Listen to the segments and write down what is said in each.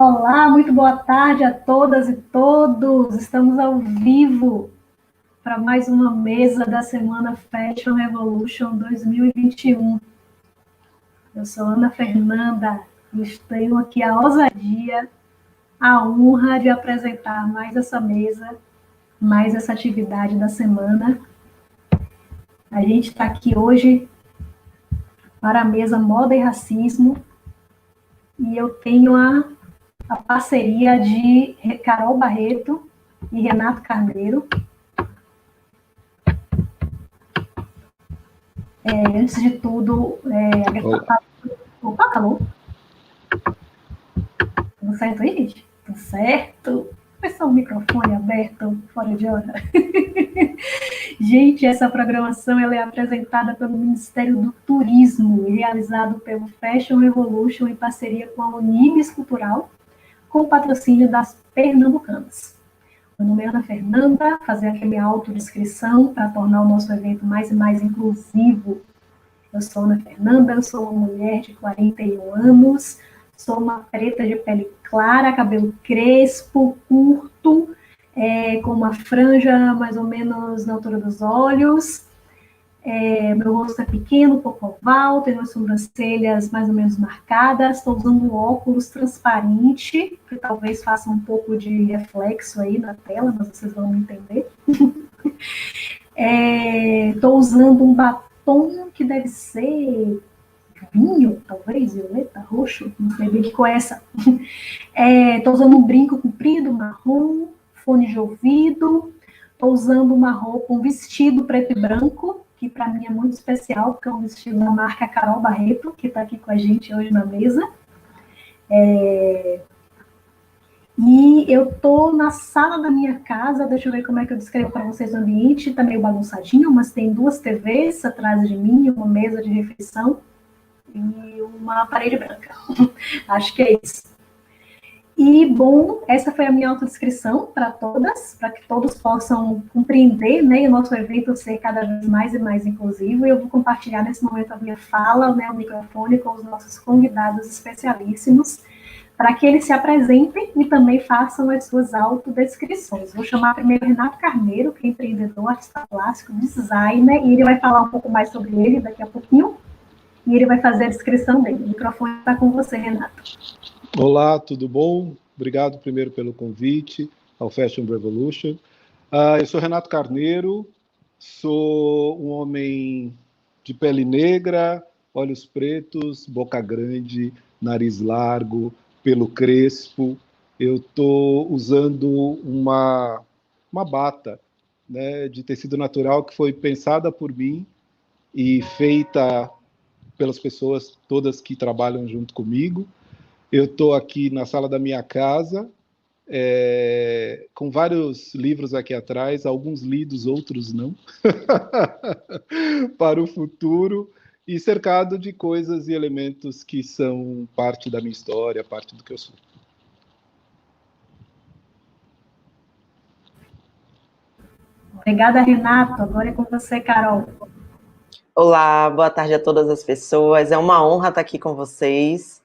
Olá, muito boa tarde a todas e todos. Estamos ao vivo para mais uma mesa da Semana Fashion Revolution 2021. Eu sou Ana Fernanda e tenho aqui a ousadia, a honra de apresentar mais essa mesa, mais essa atividade da semana. A gente está aqui hoje para a mesa Moda e Racismo e eu tenho a parceria de Carol Barreto e Renato Carneiro. Antes de tudo, opa, alô? Tudo certo aí, gente? Tudo certo? Foi só o microfone aberto, fora de hora. Gente, essa programação ela é apresentada pelo Ministério do Turismo e realizado pelo Fashion Revolution em parceria com a Unibis Cultural, com o patrocínio das Pernambucanas. Meu nome é Ana Fernanda, fazer aqui a minha autodescrição para tornar o nosso evento mais e mais inclusivo. Eu sou Ana Fernanda, eu sou uma mulher de 41 anos, sou uma preta de pele clara, cabelo crespo, curto, com uma franja mais ou menos na altura dos olhos. Meu rosto é pequeno, um pouco oval, tenho as sobrancelhas mais ou menos marcadas, estou usando um óculos transparente, que talvez faça um pouco de reflexo aí na tela, mas vocês vão me entender. Estou usando um batom que deve ser vinho, talvez, violeta, roxo, não sei bem que cor é essa. Estou usando um brinco comprido, marrom, fone de ouvido, estou usando um vestido preto e branco, que para mim é muito especial, porque é um vestido da marca Carol Barreto, que está aqui com a gente hoje na mesa. E eu estou na sala da minha casa, deixa eu ver como é que eu descrevo para vocês o ambiente, está meio bagunçadinho, mas tem 2 TVs atrás de mim, uma mesa de refeição e uma parede branca. Acho que é isso. E, bom, essa foi a minha autodescrição para todas, para que todos possam compreender, né, e o nosso evento ser cada vez mais e mais inclusivo. E eu vou compartilhar nesse momento a minha fala, né, o microfone com os nossos convidados especialíssimos, para que eles se apresentem e também façam as suas autodescrições. Vou chamar primeiro Renato Carneiro, que é empreendedor, artista plástico, designer, e ele vai falar um pouco mais sobre ele daqui a pouquinho, e ele vai fazer a descrição dele. O microfone está com você, Renato. Olá, tudo bom? Obrigado primeiro pelo convite ao Fashion Revolution. Eu sou Renato Carneiro, sou um homem de pele negra, olhos pretos, boca grande, nariz largo, pelo crespo. Eu estou usando uma bata, né, de tecido natural que foi pensada por mim e feita pelas pessoas todas que trabalham junto comigo. Eu estou aqui na sala da minha casa, com vários livros aqui atrás, alguns lidos, outros não, para o futuro, e cercado de coisas e elementos que são parte da minha história, parte do que eu sou. Obrigada, Renato. Agora é com você, Carol. Olá, boa tarde a todas as pessoas. É uma honra estar aqui com vocês.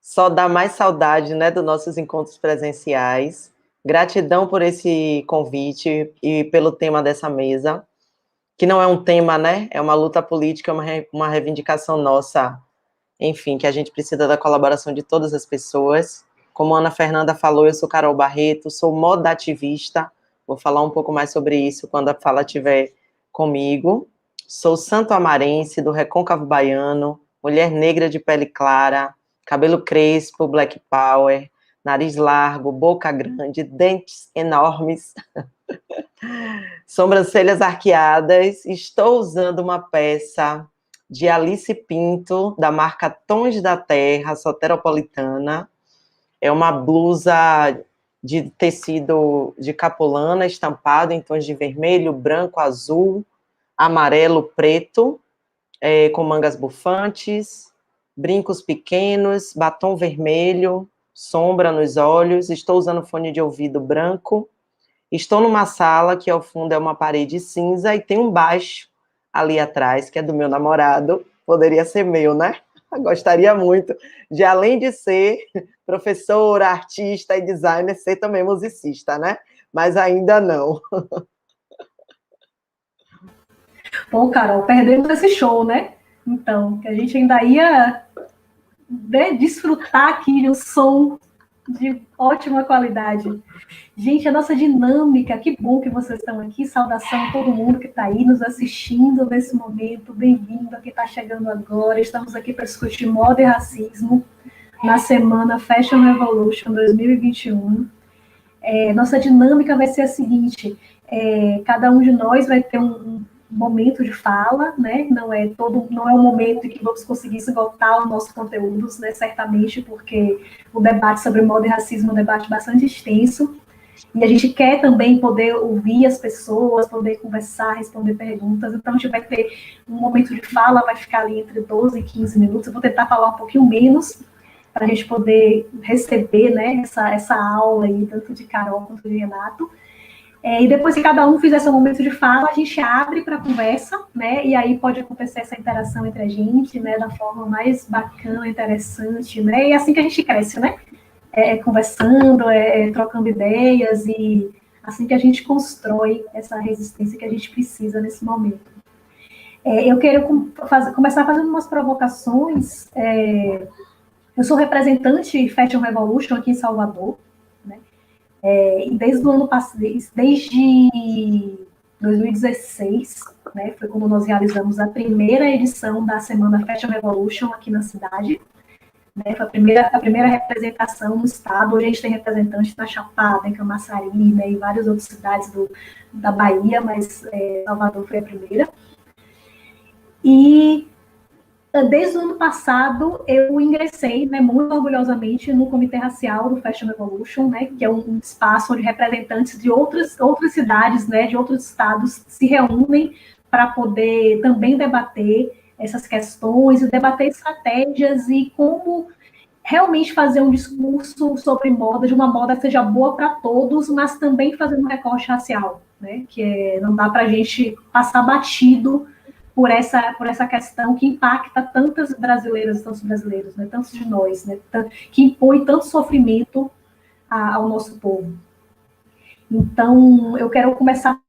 Só dá mais saudade, né, dos nossos encontros presenciais. Gratidão por esse convite e pelo tema dessa mesa, que não é um tema, né, é uma luta política, uma reivindicação nossa, enfim, que a gente precisa da colaboração de todas as pessoas. Como a Ana Fernanda falou, eu sou Carol Barreto, sou moda ativista, vou falar um pouco mais sobre isso quando a fala estiver comigo. Sou santo-amarense, do Recôncavo Baiano, mulher negra de pele clara, cabelo crespo, black power, nariz largo, boca grande, dentes enormes, sobrancelhas arqueadas. Estou usando uma peça de Alice Pinto, da marca Tons da Terra, soteropolitana. É uma blusa de tecido de capulana, estampado em tons de vermelho, branco, azul, amarelo, preto, com mangas bufantes, brincos pequenos, batom vermelho, sombra nos olhos. Estou usando fone de ouvido branco. Estou numa sala que ao fundo é uma parede cinza e tem um baixo ali atrás, que é do meu namorado. Poderia ser meu, né? Gostaria muito de, além de ser professora, artista e designer, ser também musicista, né? Mas ainda não. Bom, Carol, perdemos esse show, né? Então, que a gente ainda ia, né, desfrutar aqui de um som de ótima qualidade. Gente, a nossa dinâmica, que bom que vocês estão aqui. Saudação a todo mundo que está aí nos assistindo nesse momento. Bem-vindo a quem está chegando agora. Estamos aqui para discutir moda e racismo na semana Fashion Revolution 2021. Nossa dinâmica vai ser a seguinte: cada um de nós vai ter um momento de fala, né? Não é um momento em que vamos conseguir esgotar os nossos conteúdos, né? Certamente, porque o debate sobre moda e racismo é um debate bastante extenso. E a gente quer também poder ouvir as pessoas, poder conversar, responder perguntas. Então, a gente vai ter um momento de fala, vai ficar ali entre 12 e 15 minutos. Eu vou tentar falar um pouquinho menos, para a gente poder receber, né, essa aula aí, tanto de Carol quanto de Renato. E depois que cada um fizer seu momento de fala, a gente abre para conversa, né? E aí pode acontecer essa interação entre a gente, né? Da forma mais bacana, interessante, né? E é assim que a gente cresce, né? Conversando, trocando ideias, e assim que a gente constrói essa resistência que a gente precisa nesse momento. Eu quero começar fazendo umas provocações. Eu sou representante Fashion Revolution aqui em Salvador, né? Desde o ano passado, desde 2016, né? Foi quando nós realizamos a primeira edição da Semana Fashion Revolution aqui na cidade. Né, foi a primeira representação no estado. Hoje a gente tem representantes na Chapada, em Camaçari, né, e várias outras cidades da Bahia, mas Salvador foi a primeira. E desde o ano passado eu ingressei, né, muito orgulhosamente no Comitê Racial do Fashion Revolution, né, que é um espaço onde representantes de outras cidades, né, de outros estados se reúnem para poder também debater essas questões e debater estratégias e como realmente fazer um discurso sobre moda, de uma moda que seja boa para todos, mas também fazendo um recorte racial, né? Que não dá para a gente passar batido por essa questão que impacta tantas brasileiras e tantos brasileiros, né? Tantos de nós, né? Que impõe tanto sofrimento ao nosso povo. Então, eu quero começar.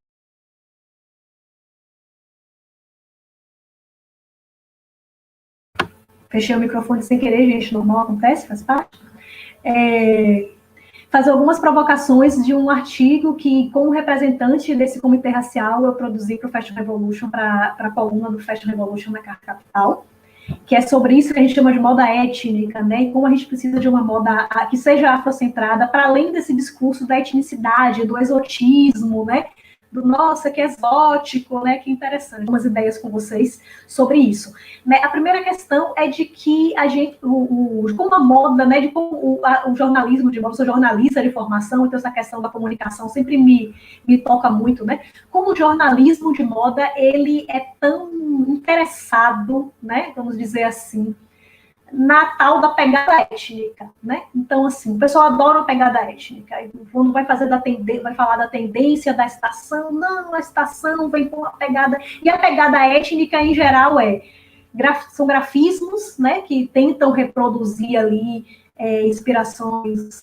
Fechei o microfone sem querer, gente, normal, acontece, faz parte. Fazer algumas provocações de um artigo que, como representante desse comitê racial, eu produzi para o Fashion Revolution, para a coluna do Fashion Revolution na Carta Capital, que é sobre isso que a gente chama de moda étnica, né, e como a gente precisa de uma moda que seja afrocentrada, para além desse discurso da etnicidade, do exotismo, né, do nossa, que exótico, né, que interessante. Umas ideias com vocês sobre isso. Né, a primeira questão é de que a gente, como a moda, né, de como o jornalismo de moda, eu sou jornalista de formação, então essa questão da comunicação sempre me toca muito, né, como o jornalismo de moda, ele é tão interessado, né, vamos dizer assim, na tal da pegada étnica, né? Então, assim, o pessoal adora a pegada étnica. Quando vai falar da tendência da estação, não, a estação vem com a pegada... E a pegada étnica, em geral, são grafismos, né, que tentam reproduzir ali inspirações,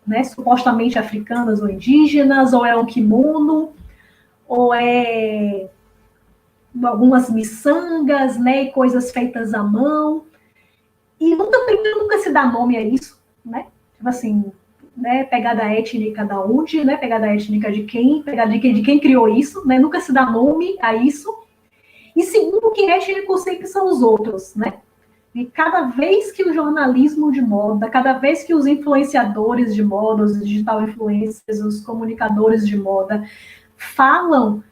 né, supostamente africanas ou indígenas, ou é um kimono, ou é algumas miçangas, né, e coisas feitas à mão. E nunca se dá nome a isso, né? Tipo assim, né? Pegada étnica da onde, né? Pegada étnica de quem? Pegada de quem criou isso, né? Nunca se dá nome a isso. E segundo, que étnico sempre são os outros, né? E cada vez que o jornalismo de moda, cada vez que os influenciadores de moda, os digital influencers, os comunicadores de moda falam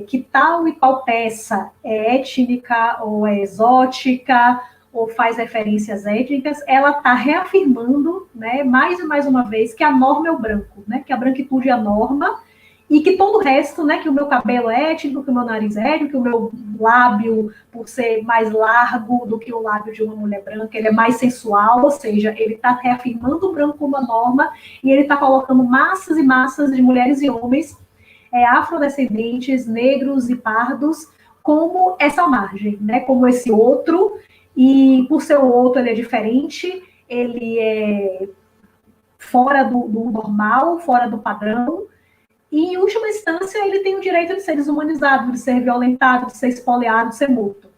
que tal e qual peça é étnica ou é exótica, ou faz referências étnicas, ela está reafirmando, né, mais e mais uma vez, que a norma é o branco, né, que a branquitude é a norma, e que todo o resto, né, que o meu cabelo é étnico, que o meu nariz é étnico, que o meu lábio, por ser mais largo do que o lábio de uma mulher branca, ele é mais sensual, ou seja, ele está reafirmando o branco como a norma, e ele está colocando massas e massas de mulheres e homens afrodescendentes, negros e pardos, como essa margem, né, como esse outro, e por ser o outro ele é diferente, ele é fora do normal, fora do padrão, e em última instância ele tem o direito de ser desumanizado, de ser violentado, de ser espoliado, de ser morto.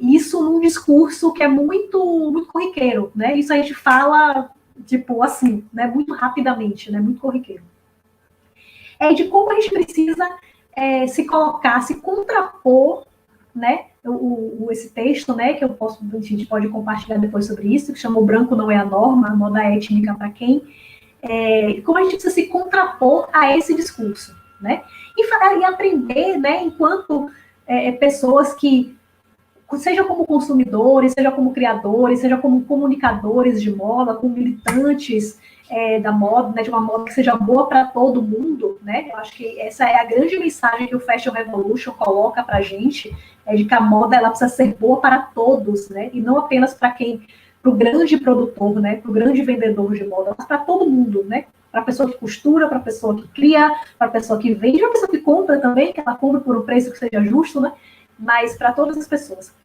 Isso num discurso que é muito, muito corriqueiro, né? Isso a gente fala, tipo, assim, né? Muito rapidamente, né? Muito corriqueiro. De como a gente precisa se colocar, se contrapor, né? Esse texto, né? Que a gente pode compartilhar depois sobre isso, que chama O Branco Não É a Norma, a moda étnica para quem? Como a gente precisa se contrapor a esse discurso, né? E aprender, né? Enquanto pessoas que seja como consumidores, seja como criadores, seja como comunicadores de moda, como militantes da moda, né, de uma moda que seja boa para todo mundo, né? Eu acho que essa é a grande mensagem que o Fashion Revolution coloca para a gente, de que a moda ela precisa ser boa para todos, né? E não apenas para o grande produtor, né? Para o grande vendedor de moda, mas para todo mundo, né? Para a pessoa que costura, para a pessoa que cria, para a pessoa que vende, para a pessoa que compra também, que ela compra por um preço que seja justo, né? Mas para todas as pessoas.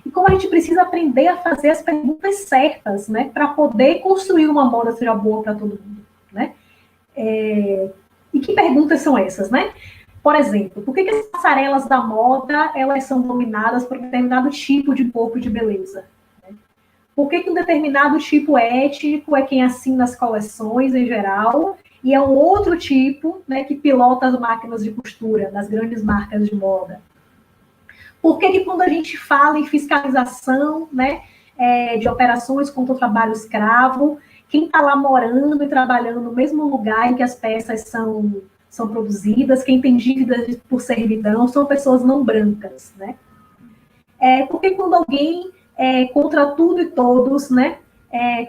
E como a gente precisa aprender a fazer as perguntas certas, né, para poder construir uma moda que seja boa para todo mundo, né? E que perguntas são essas, né? Por exemplo, por que as passarelas da moda elas são dominadas por um determinado tipo de corpo de beleza? Né? Por que um determinado tipo étnico é quem assina as coleções em geral e é um outro tipo, né, que pilota as máquinas de costura das grandes marcas de moda? Por que quando a gente fala em fiscalização, né, de operações contra o trabalho escravo, quem está lá morando e trabalhando no mesmo lugar em que as peças são produzidas, quem tem dívidas por servidão, são pessoas não brancas, né? Porque quando alguém, contra tudo e todos, né,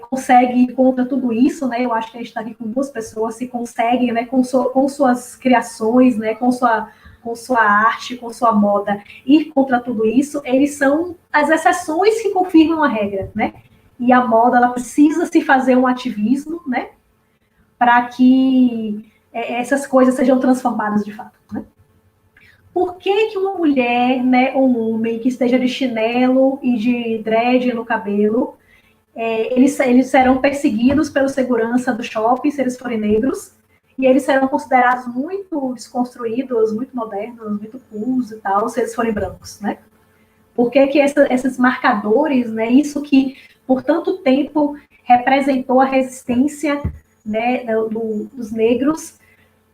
consegue contra tudo isso, né, eu acho que a gente está aqui com duas pessoas, se conseguem, né, com suas criações, né, com sua arte, com sua moda, ir contra tudo isso, eles são as exceções que confirmam a regra, né? E a moda, ela precisa se fazer um ativismo, né? Para que essas coisas sejam transformadas de fato, né? Por que uma mulher, né, ou um homem que esteja de chinelo e de dread no cabelo, eles serão perseguidos pela segurança do shopping se eles forem negros, e eles serão considerados muito desconstruídos, muito modernos, muito cools e tal, se eles forem brancos, né? Por que esses marcadores, né, isso que por tanto tempo representou a resistência, né, dos negros,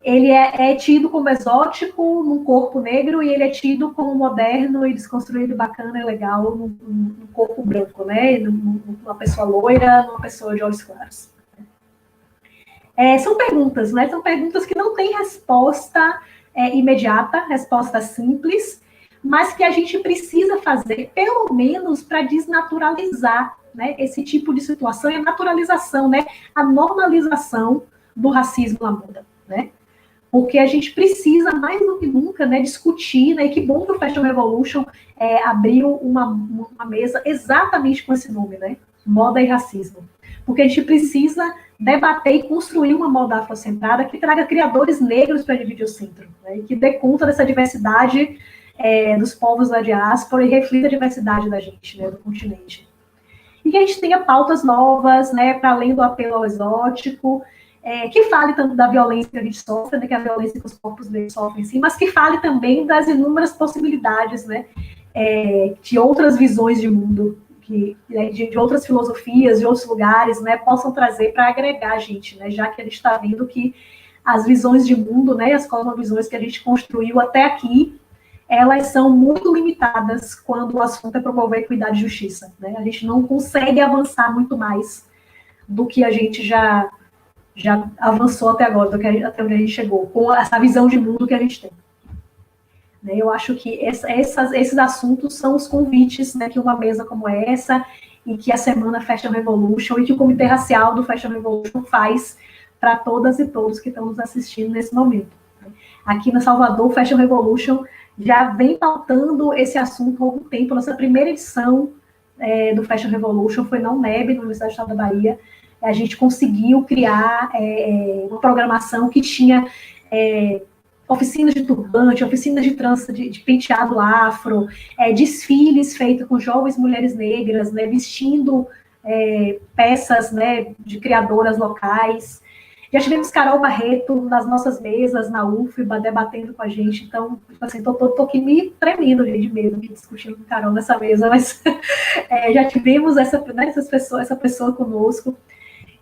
ele é tido como exótico num corpo negro e ele é tido como moderno e desconstruído, bacana e legal num corpo branco, né? Numa pessoa loira, numa pessoa de olhos claros. São perguntas, né? São perguntas que não têm resposta imediata, resposta simples, mas que a gente precisa fazer, pelo menos, para desnaturalizar, né, esse tipo de situação e a naturalização, né? A normalização do racismo na moda, né? Porque a gente precisa, mais do que nunca, né, discutir, né, e que bom que o Fashion Revolution abriu uma mesa exatamente com esse nome, né? Moda e racismo. Porque a gente precisa debater e construir uma moda afrocentrada que traga criadores negros para dividir o centro, né, e que dê conta dessa diversidade dos povos da diáspora e reflita a diversidade da gente, né, do continente. E que a gente tenha pautas novas, né, para além do apelo ao exótico, que fale tanto da violência que a gente sofre, né, que é a violência que os corpos negros sofrem, sim, mas que fale também das inúmeras possibilidades, né, de outras visões de mundo, de outras filosofias, de outros lugares, né, possam trazer para agregar a gente, né, já que a gente está vendo que as visões de mundo, né, as cosmovisões que a gente construiu até aqui, elas são muito limitadas quando o assunto é promover equidade e justiça, né, a gente não consegue avançar muito mais do que a gente já avançou até agora, até onde a gente chegou, com essa visão de mundo que a gente tem. Eu acho que esses assuntos são os convites, né, que uma mesa como essa, e que a Semana Fashion Revolution, e que o Comitê Racial do Fashion Revolution faz para todas e todos que estão nos assistindo nesse momento. Aqui na Salvador, o Fashion Revolution já vem pautando esse assunto há algum tempo. Nossa primeira edição do Fashion Revolution foi na UNEB, na Universidade do Estado da Bahia. A gente conseguiu criar uma programação que tinha oficinas de turbante, oficinas de trança, de penteado afro, desfiles feitos com jovens mulheres negras, né, vestindo peças, né, de criadoras locais. Já tivemos Carol Barreto nas nossas mesas, na UFBA, debatendo com a gente. Então, assim, tô aqui me tremendo de medo aqui, discutindo com Carol nessa mesa, mas já tivemos essa pessoa conosco.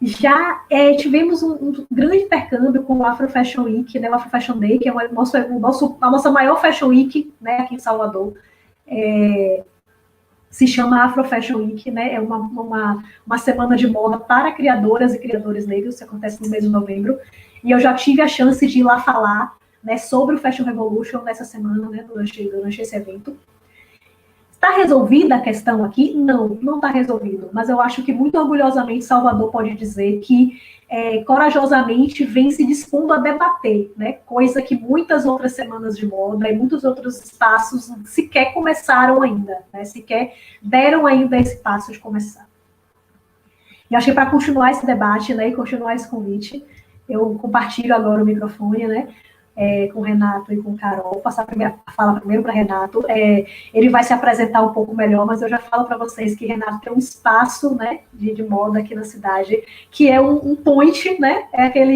Já tivemos um grande intercâmbio com o Afro Fashion Week, né, o Afro Fashion Day, que é a nossa maior Fashion Week, né, aqui em Salvador. Se chama Afro Fashion Week, né? É uma semana de moda para criadoras e criadores negros, que acontece no mês de novembro. E eu já tive a chance de ir lá falar, né, sobre o Fashion Revolution nessa semana, né, durante esse evento. Está resolvida a questão aqui? Não está resolvido. Mas eu acho que muito orgulhosamente Salvador pode dizer que corajosamente vem se dispondo a debater, né? Coisa que muitas outras semanas de moda e muitos outros espaços sequer começaram ainda, né? Sequer deram ainda esse passo de começar. E acho que para continuar esse debate, né, e continuar esse convite, eu compartilho agora o microfone, né? Com o Renato e com o Carol, passar a fala primeiro para Renato. Ele vai se apresentar um pouco melhor, mas eu já falo para vocês que Renato tem um espaço, né, de moda aqui na cidade, que é um point, né,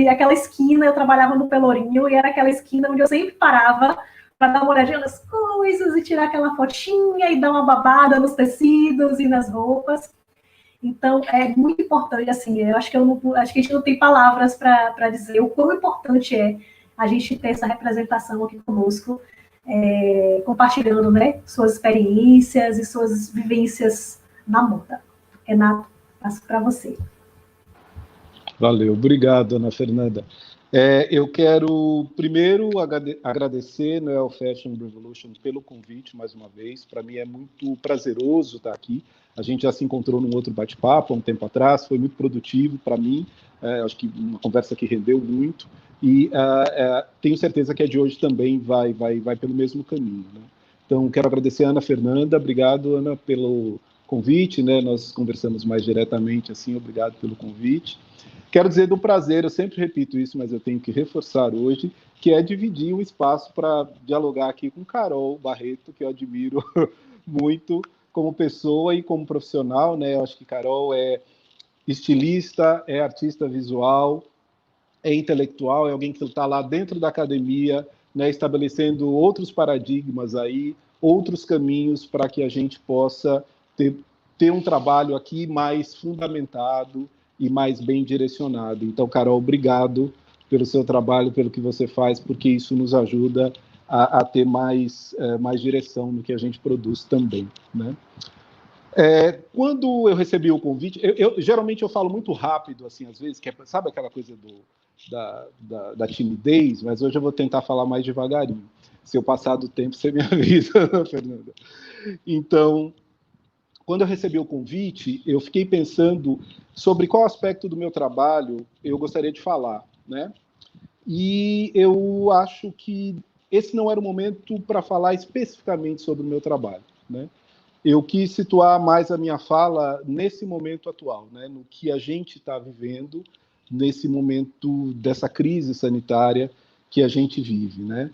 aquela esquina. Eu trabalhava no Pelourinho e era aquela esquina onde eu sempre parava para dar uma olhadinha nas coisas e tirar aquela fotinha e dar uma babada nos tecidos e nas roupas. Então, é muito importante, assim, eu acho que a gente não tem palavras para dizer o quão importante é a gente ter essa representação aqui conosco, compartilhando, né, suas experiências e suas vivências na moda. Renato, passo para você. Valeu, obrigado, Ana Fernanda. Eu quero primeiro agradecer, né, ao Fashion Revolution pelo convite, mais uma vez. Para mim é muito prazeroso estar aqui. A gente já se encontrou num outro bate-papo há um tempo atrás, foi muito produtivo para mim. Acho que uma conversa que rendeu muito. E tenho certeza que a de hoje também vai pelo mesmo caminho, né? Então, quero agradecer a Ana Fernanda. Obrigado, Ana, pelo convite, né? Nós conversamos mais diretamente, assim, obrigado pelo convite. Quero dizer do prazer, eu sempre repito isso, mas eu tenho que reforçar hoje, que é dividir um espaço para dialogar aqui com Carol Barreto, que eu admiro muito como pessoa e como profissional, né? Eu acho que Carol é estilista, é artista visual, é intelectual, é alguém que está lá dentro da academia, né, estabelecendo outros paradigmas aí, outros caminhos para que a gente possa ter um trabalho aqui mais fundamentado e mais bem direcionado. Então, Carol, obrigado pelo seu trabalho, pelo que você faz, porque isso nos ajuda a ter mais direção no que a gente produz também, né? Quando eu recebi o convite, geralmente eu falo muito rápido, assim, às vezes, sabe aquela coisa da timidez, mas hoje eu vou tentar falar mais devagarinho. Se eu passar do tempo, você me avisa, Fernanda. Então, quando eu recebi o convite, eu fiquei pensando sobre qual aspecto do meu trabalho eu gostaria de falar, né? E eu acho que esse não era o momento para falar especificamente sobre o meu trabalho, né? Eu quis situar mais a minha fala nesse momento atual, né, no que a gente está vivendo, nesse momento dessa crise sanitária que a gente vive, né?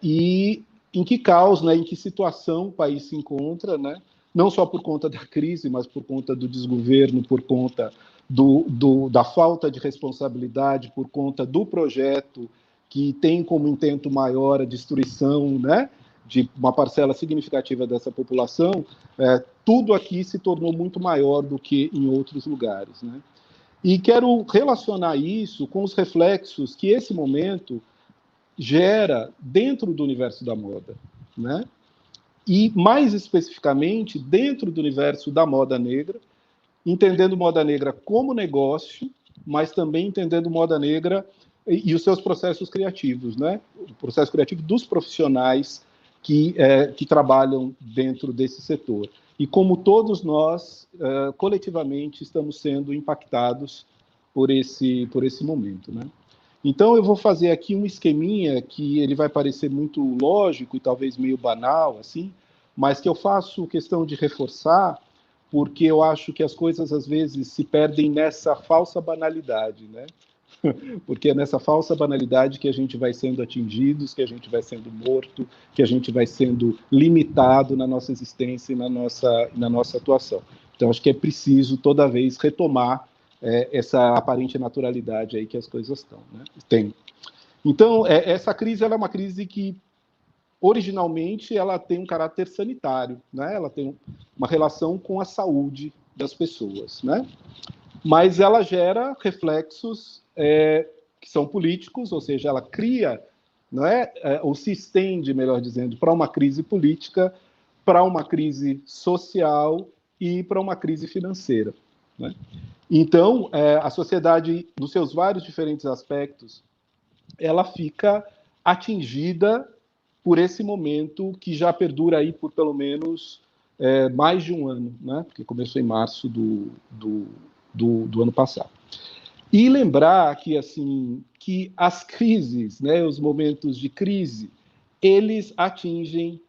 E em que caos, né, em que situação o país se encontra, né? Não só por conta da crise, mas por conta do desgoverno, por conta da falta de responsabilidade, por conta do projeto que tem como intento maior a destruição, né, de uma parcela significativa dessa população. Tudo aqui se tornou muito maior do que em outros lugares, né? E quero relacionar isso com os reflexos que esse momento gera dentro do universo da moda, né? E, mais especificamente, dentro do universo da moda negra, entendendo moda negra como negócio, mas também entendendo moda negra e os seus processos criativos, né? O processo criativo dos profissionais que trabalham dentro desse setor. E como todos nós, coletivamente, estamos sendo impactados por esse momento, né? Então, eu vou fazer aqui um esqueminha que ele vai parecer muito lógico e talvez meio banal, assim, mas que eu faço questão de reforçar, porque eu acho que as coisas, às vezes, se perdem nessa falsa banalidade, né? Porque é nessa falsa banalidade que a gente vai sendo atingidos, que a gente vai sendo morto, que a gente vai sendo limitado na nossa existência e na nossa atuação. Então, acho que é preciso, toda vez, retomar essa aparente naturalidade aí que as coisas estão, né? Tem. Então, essa crise ela é uma crise que, originalmente, ela tem um caráter sanitário, né? Ela tem uma relação com a saúde das pessoas, né? Mas ela gera reflexos que são políticos, ou seja, ela cria, não é, ou se estende, melhor dizendo, para uma crise política, para uma crise social e para uma crise financeira, né? Então, a sociedade, nos seus vários diferentes aspectos, ela fica atingida por esse momento que já perdura aí por pelo menos mais de um ano, né? Porque começou em março do ano passado. E lembrar que, assim, que as crises, né, os momentos de crise, eles atingem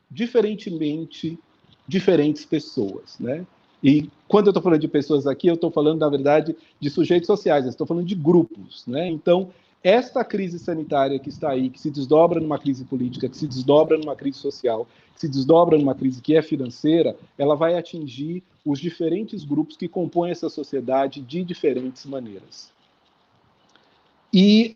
diferentemente diferentes pessoas, né? E quando eu estou falando de pessoas aqui, eu estou falando, na verdade, de sujeitos sociais, eu estou falando de grupos, né? Então, esta crise sanitária que está aí, que se desdobra numa crise política, que se desdobra numa crise social, que se desdobra numa crise que é financeira, ela vai atingir os diferentes grupos que compõem essa sociedade de diferentes maneiras. E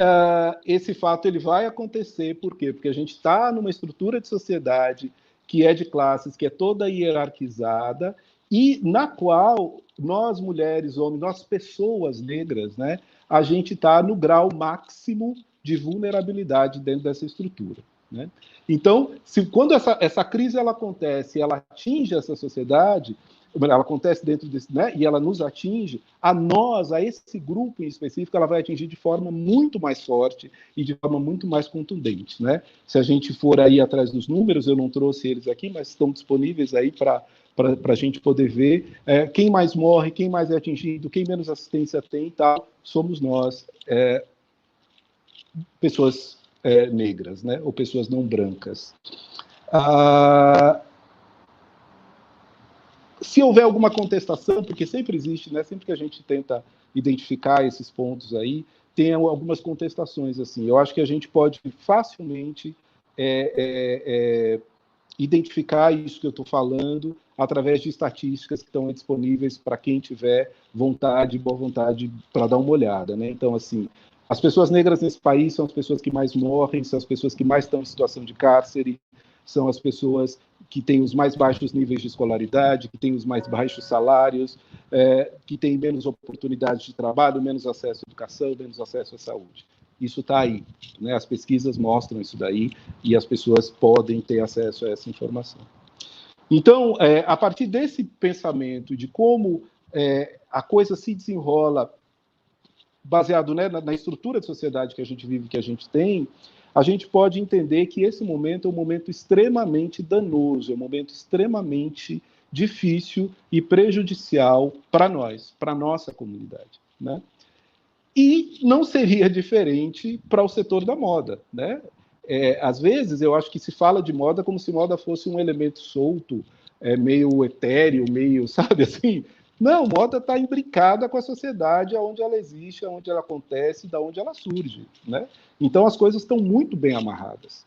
esse fato ele vai acontecer, por quê? Porque a gente está numa estrutura de sociedade que é de classes, que é toda hierarquizada, e na qual nós, mulheres, homens, nós, pessoas negras, né, a gente está no grau máximo de vulnerabilidade dentro dessa estrutura, né? Então, quando essa crise ela acontece, ela atinge essa sociedade, ela acontece dentro desse, né, e ela nos atinge, a esse grupo em específico, ela vai atingir de forma muito mais forte e de forma muito mais contundente, né? Se a gente for aí atrás dos números, eu não trouxe eles aqui, mas estão disponíveis aí para a gente poder ver quem mais morre, quem mais é atingido, quem menos assistência tem e tal, somos nós, pessoas negras, né, ou pessoas não brancas. Se houver alguma contestação, porque sempre existe, né, sempre que a gente tenta identificar esses pontos aí, tem algumas contestações, assim. Eu acho que a gente pode facilmente identificar isso que eu estou falando através de estatísticas que estão disponíveis para quem tiver vontade, boa vontade, para dar uma olhada, né? Então, assim, as pessoas negras nesse país são as pessoas que mais morrem, são as pessoas que mais estão em situação de cárcere, são as pessoas que têm os mais baixos níveis de escolaridade, que têm os mais baixos salários, que têm menos oportunidades de trabalho, menos acesso à educação, menos acesso à saúde. Isso está aí, né? As pesquisas mostram isso daí e as pessoas podem ter acesso a essa informação. Então, a partir desse pensamento de como a coisa se desenrola baseado, né, na estrutura de sociedade que a gente vive, que a gente tem, a gente pode entender que esse momento é um momento extremamente danoso, é um momento extremamente difícil e prejudicial para nós, para a nossa comunidade, né? E não seria diferente para o setor da moda, né? Às vezes, eu acho que se fala de moda como se moda fosse um elemento solto, meio etéreo, meio, sabe, assim. Não, moda está imbricada com a sociedade, onde ela existe, onde ela acontece, da onde ela surge, né? Então, as coisas estão muito bem amarradas.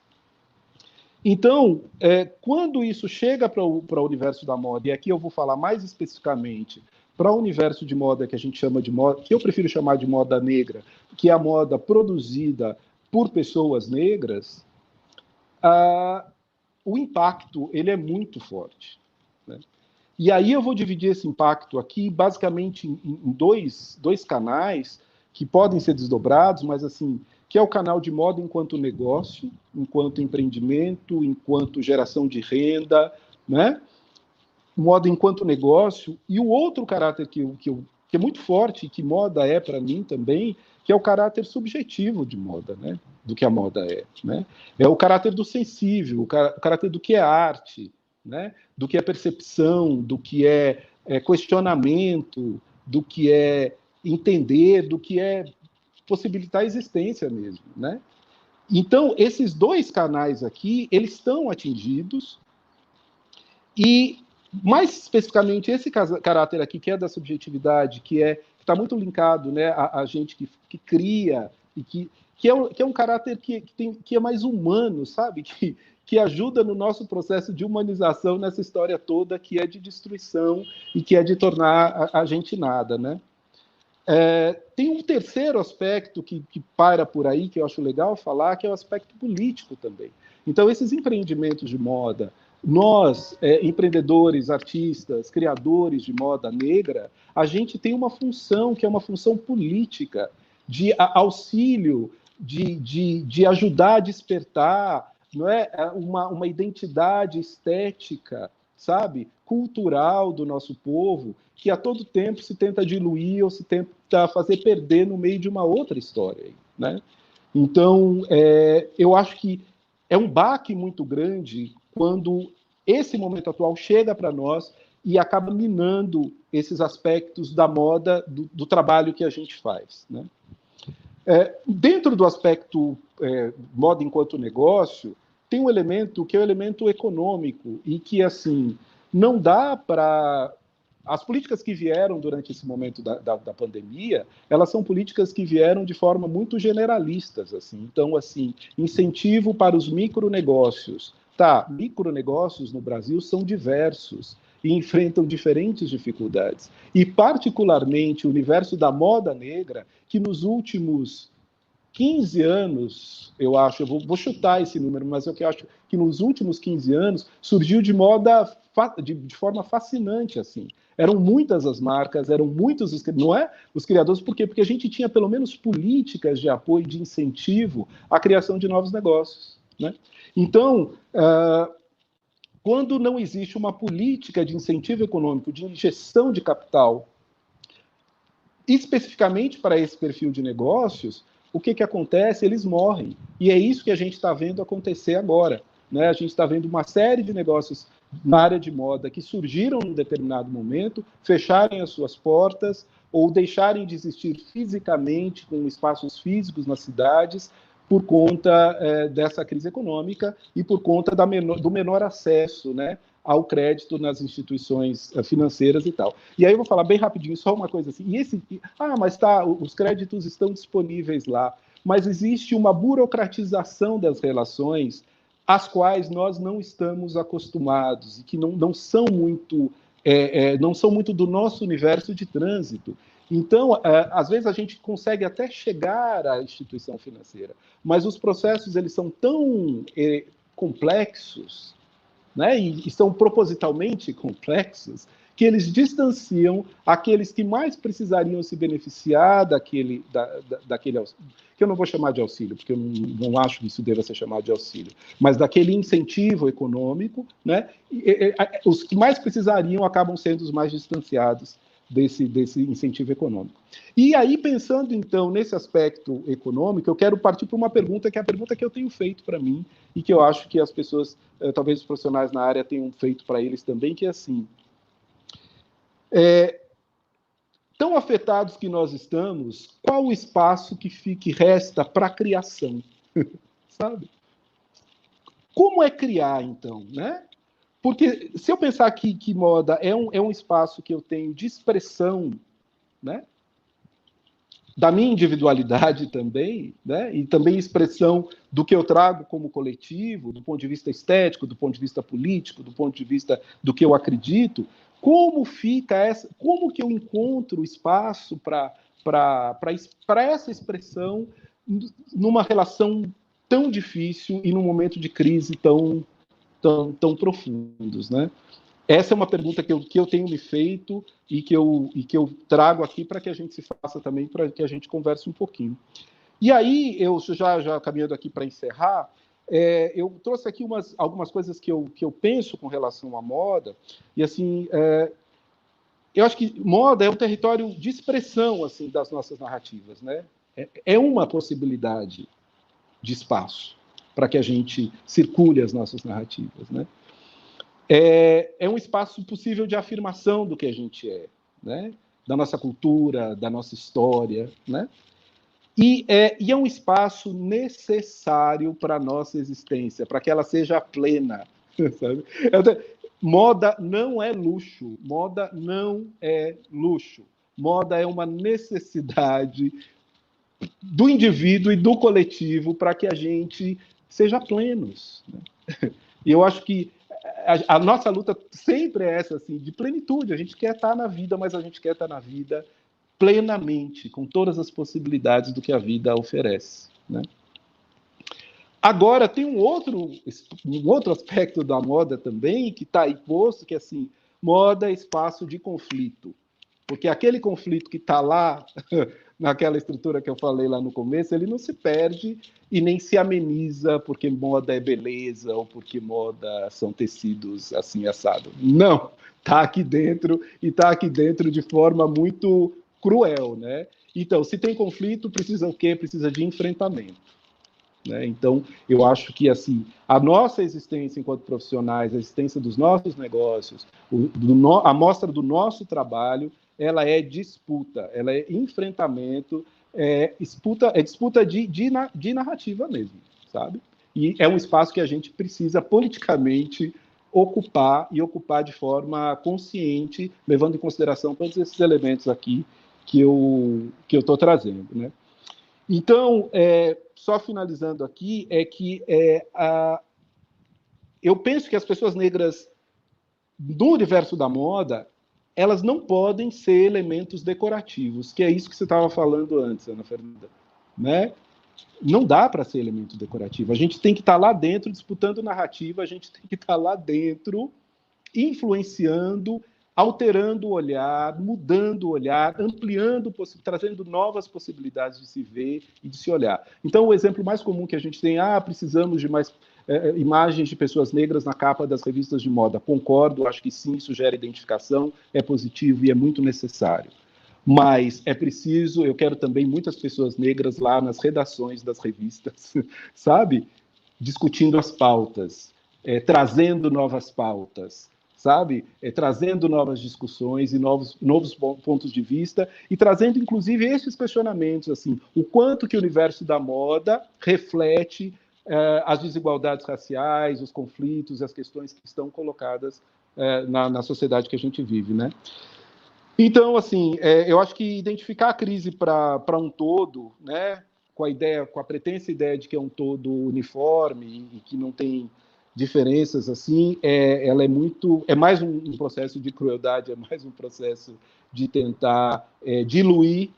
Então, quando isso chega para o universo da moda, e aqui eu vou falar mais especificamente para o universo de moda que a gente chama de moda, que eu prefiro chamar de moda negra, que é a moda produzida por pessoas negras, o impacto ele é muito forte, né? E aí eu vou dividir esse impacto aqui basicamente em dois canais que podem ser desdobrados, mas assim, que é o canal de moda enquanto negócio, enquanto empreendimento, enquanto geração de renda, né? Moda enquanto negócio, e o outro caráter que é muito forte, e que moda é para mim também, que é o caráter subjetivo de moda, né? Do que a moda é, né? É o caráter do sensível, o caráter do que é arte, né? Do que é percepção, do que é questionamento, do que é entender, do que é possibilitar a existência mesmo, né? Então, esses dois canais aqui, eles estão atingidos, e mais especificamente esse caráter aqui, que é da subjetividade, que está muito linkado, né, a gente que cria e que é um caráter que é mais humano, sabe? Que ajuda no nosso processo de humanização nessa história toda que é de destruição e que é de tornar a gente nada, né? Tem um terceiro aspecto que paira por aí, que eu acho legal falar, que é o aspecto político também. Então, esses empreendimentos de moda, nós, empreendedores, artistas, criadores de moda negra, a gente tem uma função, que é uma função política, de auxílio, de ajudar a despertar, não é, uma identidade estética, sabe, cultural do nosso povo, que a todo tempo se tenta diluir ou se tenta fazer perder no meio de uma outra história, né? Então, eu acho que é um baque muito grande quando esse momento atual chega para nós e acaba minando esses aspectos da moda, do trabalho que a gente faz, né? Dentro do aspecto moda enquanto negócio, tem um elemento que é o elemento econômico e que, assim, não dá para... As políticas que vieram durante esse momento da pandemia, elas são políticas que vieram de forma muito generalistas, assim. Então, assim, incentivo para os micronegócios. Tá, micronegócios no Brasil são diversos e enfrentam diferentes dificuldades. E, particularmente, o universo da moda negra, que nos últimos 15 anos, eu acho, eu vou chutar esse número, mas eu acho que nos últimos 15 anos surgiu de moda de forma fascinante, assim. Eram muitas as marcas, eram muitos os criadores, por quê? Porque a gente tinha pelo menos políticas de apoio, de incentivo à criação de novos negócios, né? Então, quando não existe uma política de incentivo econômico, de injeção de capital, especificamente para esse perfil de negócios, o que acontece? Eles morrem. E é isso que a gente está vendo acontecer agora, né? A gente está vendo uma série de negócios na área de moda que surgiram em um determinado momento, fecharem as suas portas ou deixarem de existir fisicamente, com espaços físicos nas cidades, por conta dessa crise econômica e por conta do menor acesso, né, ao crédito nas instituições financeiras e tal. E aí eu vou falar bem rapidinho, só uma coisa assim. Mas tá, os créditos estão disponíveis lá, mas existe uma burocratização das relações às quais nós não estamos acostumados e que não são muito do nosso universo de trânsito. Então, às vezes a gente consegue até chegar à instituição financeira, mas os processos eles são tão complexos, né, e são propositalmente complexos, que eles distanciam aqueles que mais precisariam se beneficiar daquele que eu não vou chamar de auxílio, porque eu não acho que isso deva ser chamado de auxílio, mas daquele incentivo econômico, né, os que mais precisariam acabam sendo os mais distanciados desse incentivo econômico. E aí, pensando, então, nesse aspecto econômico, eu quero partir para uma pergunta, que é a pergunta que eu tenho feito para mim, e que eu acho que as pessoas, talvez os profissionais na área tenham feito para eles também, que é assim, tão afetados que nós estamos, qual o espaço que resta para a criação? Sabe? Como é criar, então, né? Porque se eu pensar que moda é um espaço que eu tenho de expressão, né, da minha individualidade também, né, e também expressão do que eu trago como coletivo, do ponto de vista estético, do ponto de vista político, do ponto de vista do que eu acredito, como que eu encontro espaço para essa expressão numa relação tão difícil e num momento de crise tão profundos, né? Essa é uma pergunta que eu tenho me feito e que eu trago aqui para que a gente se faça também, para que a gente converse um pouquinho. E aí, eu já caminhando aqui para encerrar, eu trouxe aqui algumas coisas que eu penso com relação à moda, e assim, eu acho que moda é um território de expressão assim, das nossas narrativas, né? É uma possibilidade de espaço para que a gente circule as nossas narrativas, né? É um espaço possível de afirmação do que a gente é, né? Da nossa cultura, da nossa história, né? E é um espaço necessário para a nossa existência, para que ela seja plena, sabe? Moda não é luxo, moda não é luxo. Moda é uma necessidade do indivíduo e do coletivo para que a gente seja plenos, né? E eu acho que a nossa luta sempre é essa, assim, de plenitude. A gente quer estar na vida, mas a gente quer estar na vida plenamente, com todas as possibilidades do que a vida oferece, né? Agora, tem um outro aspecto da moda também, que está aí posto, que é assim, moda é espaço de conflito. Porque aquele conflito que está lá, naquela estrutura que eu falei lá no começo, ele não se perde e nem se ameniza porque moda é beleza ou porque moda são tecidos assim assado. Não, está aqui dentro e está aqui dentro de forma muito cruel, né? Então, se tem conflito, precisa o quê? Precisa de enfrentamento, né? Então, eu acho que assim, a nossa existência enquanto profissionais, a existência dos nossos negócios, a mostra do nosso trabalho, ela é disputa, ela é enfrentamento, disputa de narrativa mesmo, sabe? E é um espaço que a gente precisa politicamente ocupar e ocupar de forma consciente, levando em consideração todos esses elementos aqui que eu estou trazendo, né? Então, só finalizando aqui, eu penso que as pessoas negras do universo da moda, elas não podem ser elementos decorativos, que é isso que você estava falando antes, Ana Fernanda, né? Não dá para ser elemento decorativo. A gente tem que estar lá dentro disputando narrativa, a gente tem que estar lá dentro influenciando, alterando o olhar, mudando o olhar, ampliando, trazendo novas possibilidades de se ver e de se olhar. Então, o exemplo mais comum que a gente tem, precisamos de mais imagens de pessoas negras na capa das revistas de moda. Concordo, acho que sim, isso gera identificação, é positivo e é muito necessário. Mas é preciso, eu quero também muitas pessoas negras lá nas redações das revistas, sabe? Discutindo as pautas, trazendo novas pautas, sabe? Trazendo novas discussões e novos pontos de vista e trazendo, inclusive, esses questionamentos, assim, o quanto que o universo da moda reflete as desigualdades raciais, os conflitos, as questões que estão colocadas na sociedade que a gente vive, né? Então, assim, eu acho que identificar a crise para um todo, né, com a pretensa ideia de que é um todo uniforme e que não tem diferenças, assim, ela é mais um processo de crueldade, é mais um processo de tentar diluir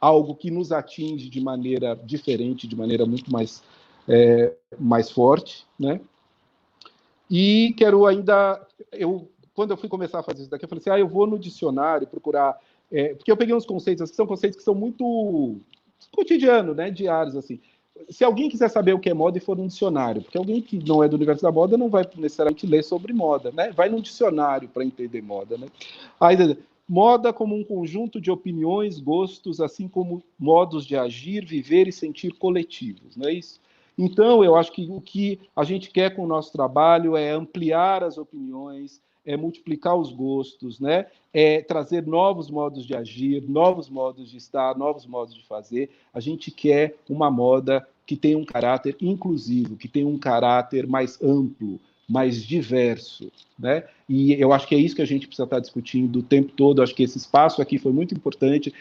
algo que nos atinge de maneira diferente, de maneira muito mais forte, né? E quero ainda... Quando eu fui começar a fazer isso daqui, eu falei assim, eu vou no dicionário procurar... porque eu peguei uns conceitos, que são conceitos que são muito cotidianos, né, diários, assim. Se alguém quiser saber o que é moda e for num dicionário, porque alguém que não é do universo da moda não vai necessariamente ler sobre moda, né? Vai num dicionário para entender moda, né? Aí, moda como um conjunto de opiniões, gostos, assim como modos de agir, viver e sentir coletivos, não é isso? Então, eu acho que o que a gente quer com o nosso trabalho é ampliar as opiniões, multiplicar os gostos, né? Trazer novos modos de agir, novos modos de estar, novos modos de fazer. A gente quer uma moda que tenha um caráter inclusivo, que tenha um caráter mais amplo, mais diverso, né? E eu acho que é isso que a gente precisa estar discutindo o tempo todo. Eu acho que esse espaço aqui foi muito importante.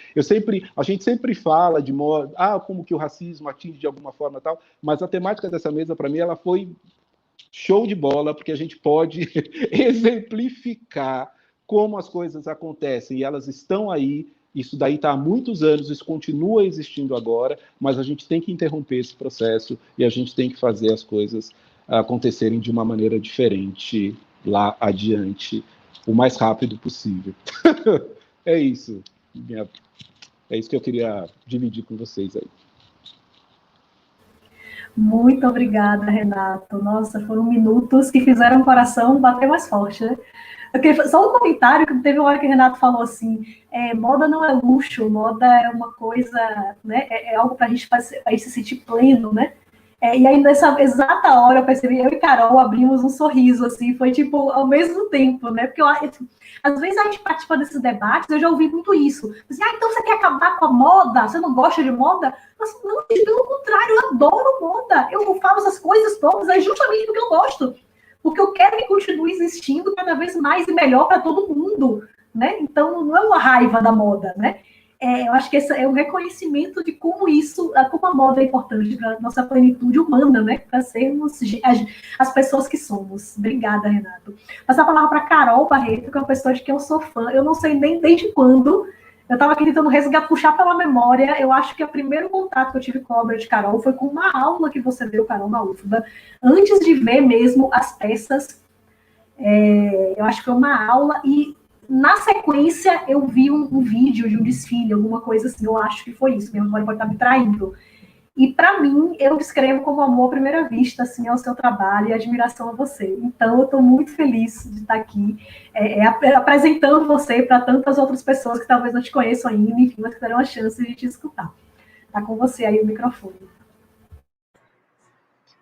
A gente sempre fala de moda, como que o racismo atinge de alguma forma tal, mas a temática dessa mesa, para mim, ela foi show de bola, porque a gente pode exemplificar como as coisas acontecem, e elas estão aí, isso daí está há muitos anos, isso continua existindo agora, mas a gente tem que interromper esse processo e a gente tem que fazer as coisas acontecerem de uma maneira diferente lá adiante, o mais rápido possível. É isso. É isso que eu queria dividir com vocês aí. Muito obrigada, Renato. Nossa, foram minutos que fizeram o coração bater mais forte, né? Só um comentário, que teve uma hora que o Renato falou assim, moda não é luxo, moda é uma coisa, né? É algo para a gente se sentir pleno, né? E aí, nessa exata hora, eu percebi, eu e Carol abrimos um sorriso, assim, foi tipo, ao mesmo tempo, né? Porque às vezes a gente participa desses debates, eu já ouvi muito isso. Assim, então você quer acabar com a moda? Você não gosta de moda? Assim, não, pelo contrário, eu adoro moda. Eu falo essas coisas todas, é justamente porque eu gosto. Porque eu quero que continue existindo cada vez mais e melhor para todo mundo, né? Então, não é uma raiva da moda, né? Eu acho que esse é um reconhecimento de como como a moda é importante para a nossa plenitude humana, né? Para sermos as pessoas que somos. Obrigada, Renato. Passar a palavra para Carol Barreto, que é uma pessoa de quem eu sou fã. Eu não sei nem desde quando. Eu estava aqui tentando puxar pela memória. Eu acho que o primeiro contato que eu tive com a obra de Carol foi com uma aula que você deu, Carol, na UFBA, antes de ver mesmo as peças. Eu acho que foi uma aula e na sequência eu vi um vídeo de um desfile, alguma coisa assim, eu acho que foi isso, minha memória pode estar me traindo. E para mim, eu descrevo como amor à primeira vista, assim, ao seu trabalho e admiração a você. Então, eu estou muito feliz de estar aqui apresentando você para tantas outras pessoas que talvez não te conheçam ainda, enfim, mas que terão a chance de te escutar. Está com você aí o microfone.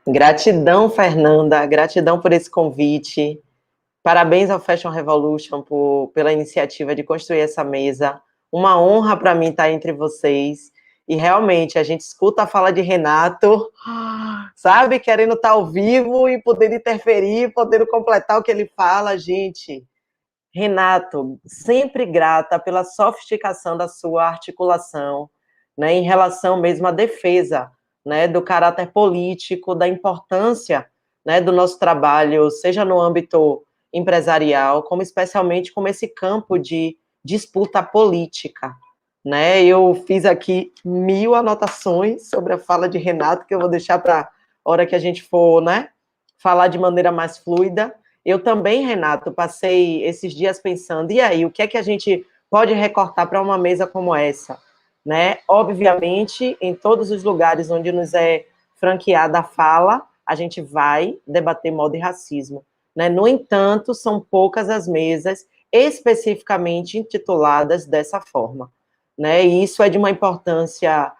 Gratidão, Fernanda, gratidão por esse convite. Parabéns ao Fashion Revolution pela iniciativa de construir essa mesa. Uma honra para mim estar entre vocês. E realmente, a gente escuta a fala de Renato, sabe, querendo estar ao vivo e poder interferir, podendo completar o que ele fala, gente. Renato, sempre grata pela sofisticação da sua articulação, né, em relação mesmo à defesa, né, do caráter político, da importância, né, do nosso trabalho, seja no âmbito empresarial, como especialmente como esse campo de disputa política, né? Eu fiz aqui 1000 anotações sobre a fala de Renato, que eu vou deixar para a hora que a gente for, né, falar de maneira mais fluida. Eu também, Renato, passei esses dias pensando, e aí, o que é que a gente pode recortar para uma mesa como essa? Né? Obviamente, em todos os lugares onde nos é franqueada a fala, a gente vai debater moda e racismo. Né? No entanto, são poucas as mesas especificamente intituladas dessa forma. Né? E isso é de uma importância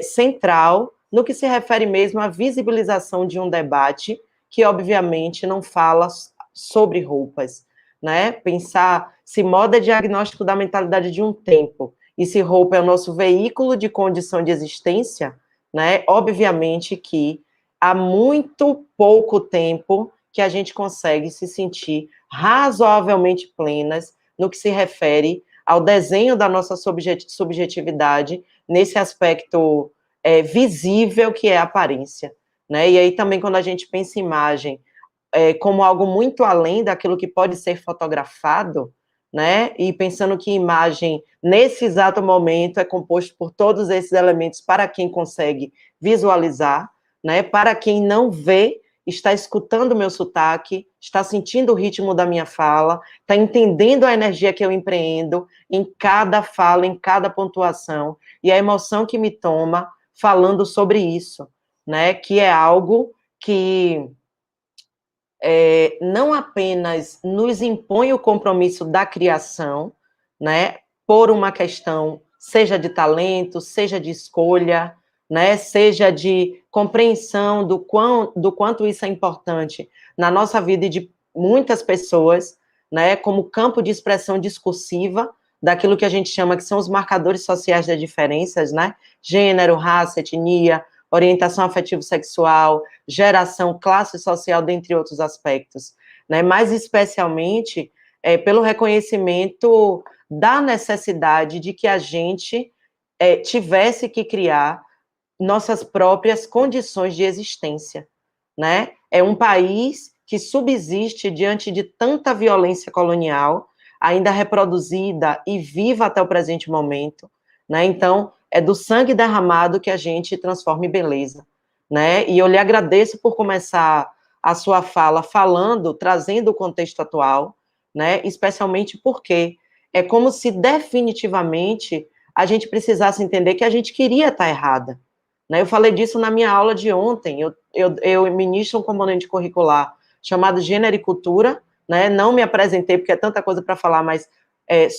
central no que se refere mesmo à visibilização de um debate que, obviamente, não fala sobre roupas. Né? Pensar se moda é diagnóstico da mentalidade de um tempo e se roupa é o nosso veículo de condição de existência, né? Obviamente que há muito pouco tempo que a gente consegue se sentir razoavelmente plenas no que se refere ao desenho da nossa subjetividade nesse aspecto visível que é a aparência. Né? E aí também quando a gente pensa em imagem como algo muito além daquilo que pode ser fotografado, né? E pensando que imagem, nesse exato momento, é composto por todos esses elementos para quem consegue visualizar, né? Para quem não vê, está escutando o meu sotaque, está sentindo o ritmo da minha fala, está entendendo a energia que eu empreendo em cada fala, em cada pontuação, e a emoção que me toma falando sobre isso, né? Que é algo que não apenas nos impõe o compromisso da criação, né, por uma questão, seja de talento, seja de escolha, né, seja de compreensão do quanto isso é importante na nossa vida e de muitas pessoas, né, como campo de expressão discursiva daquilo que a gente chama que são os marcadores sociais das diferenças, né, gênero, raça, etnia, orientação afetivo-sexual, geração, classe social, dentre outros aspectos, né? Mais especialmente pelo reconhecimento da necessidade de que a gente tivesse que criar nossas próprias condições de existência, né? É um país que subsiste diante de tanta violência colonial, ainda reproduzida e viva até o presente momento, né? Então, é do sangue derramado que a gente transforma em beleza, né? E eu lhe agradeço por começar a sua fala falando, trazendo o contexto atual, né? Especialmente porque é como se definitivamente a gente precisasse entender que a gente queria estar errada, né? Eu falei disso na minha aula de ontem. Eu ministro um componente curricular chamado Gênero e Cultura, né? Não me apresentei porque é tanta coisa para falar, mas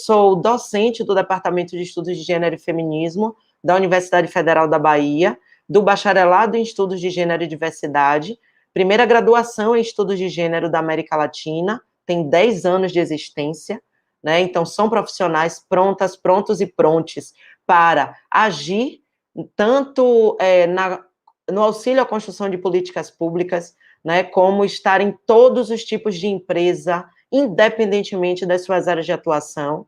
sou docente do Departamento de Estudos de Gênero e Feminismo da Universidade Federal da Bahia, do Bacharelado em Estudos de Gênero e Diversidade, primeira graduação em Estudos de Gênero da América Latina, tem 10 anos de existência, né? Então são profissionais prontos e prontes para agir tanto no auxílio à construção de políticas públicas, né, como estar em todos os tipos de empresa independentemente das suas áreas de atuação,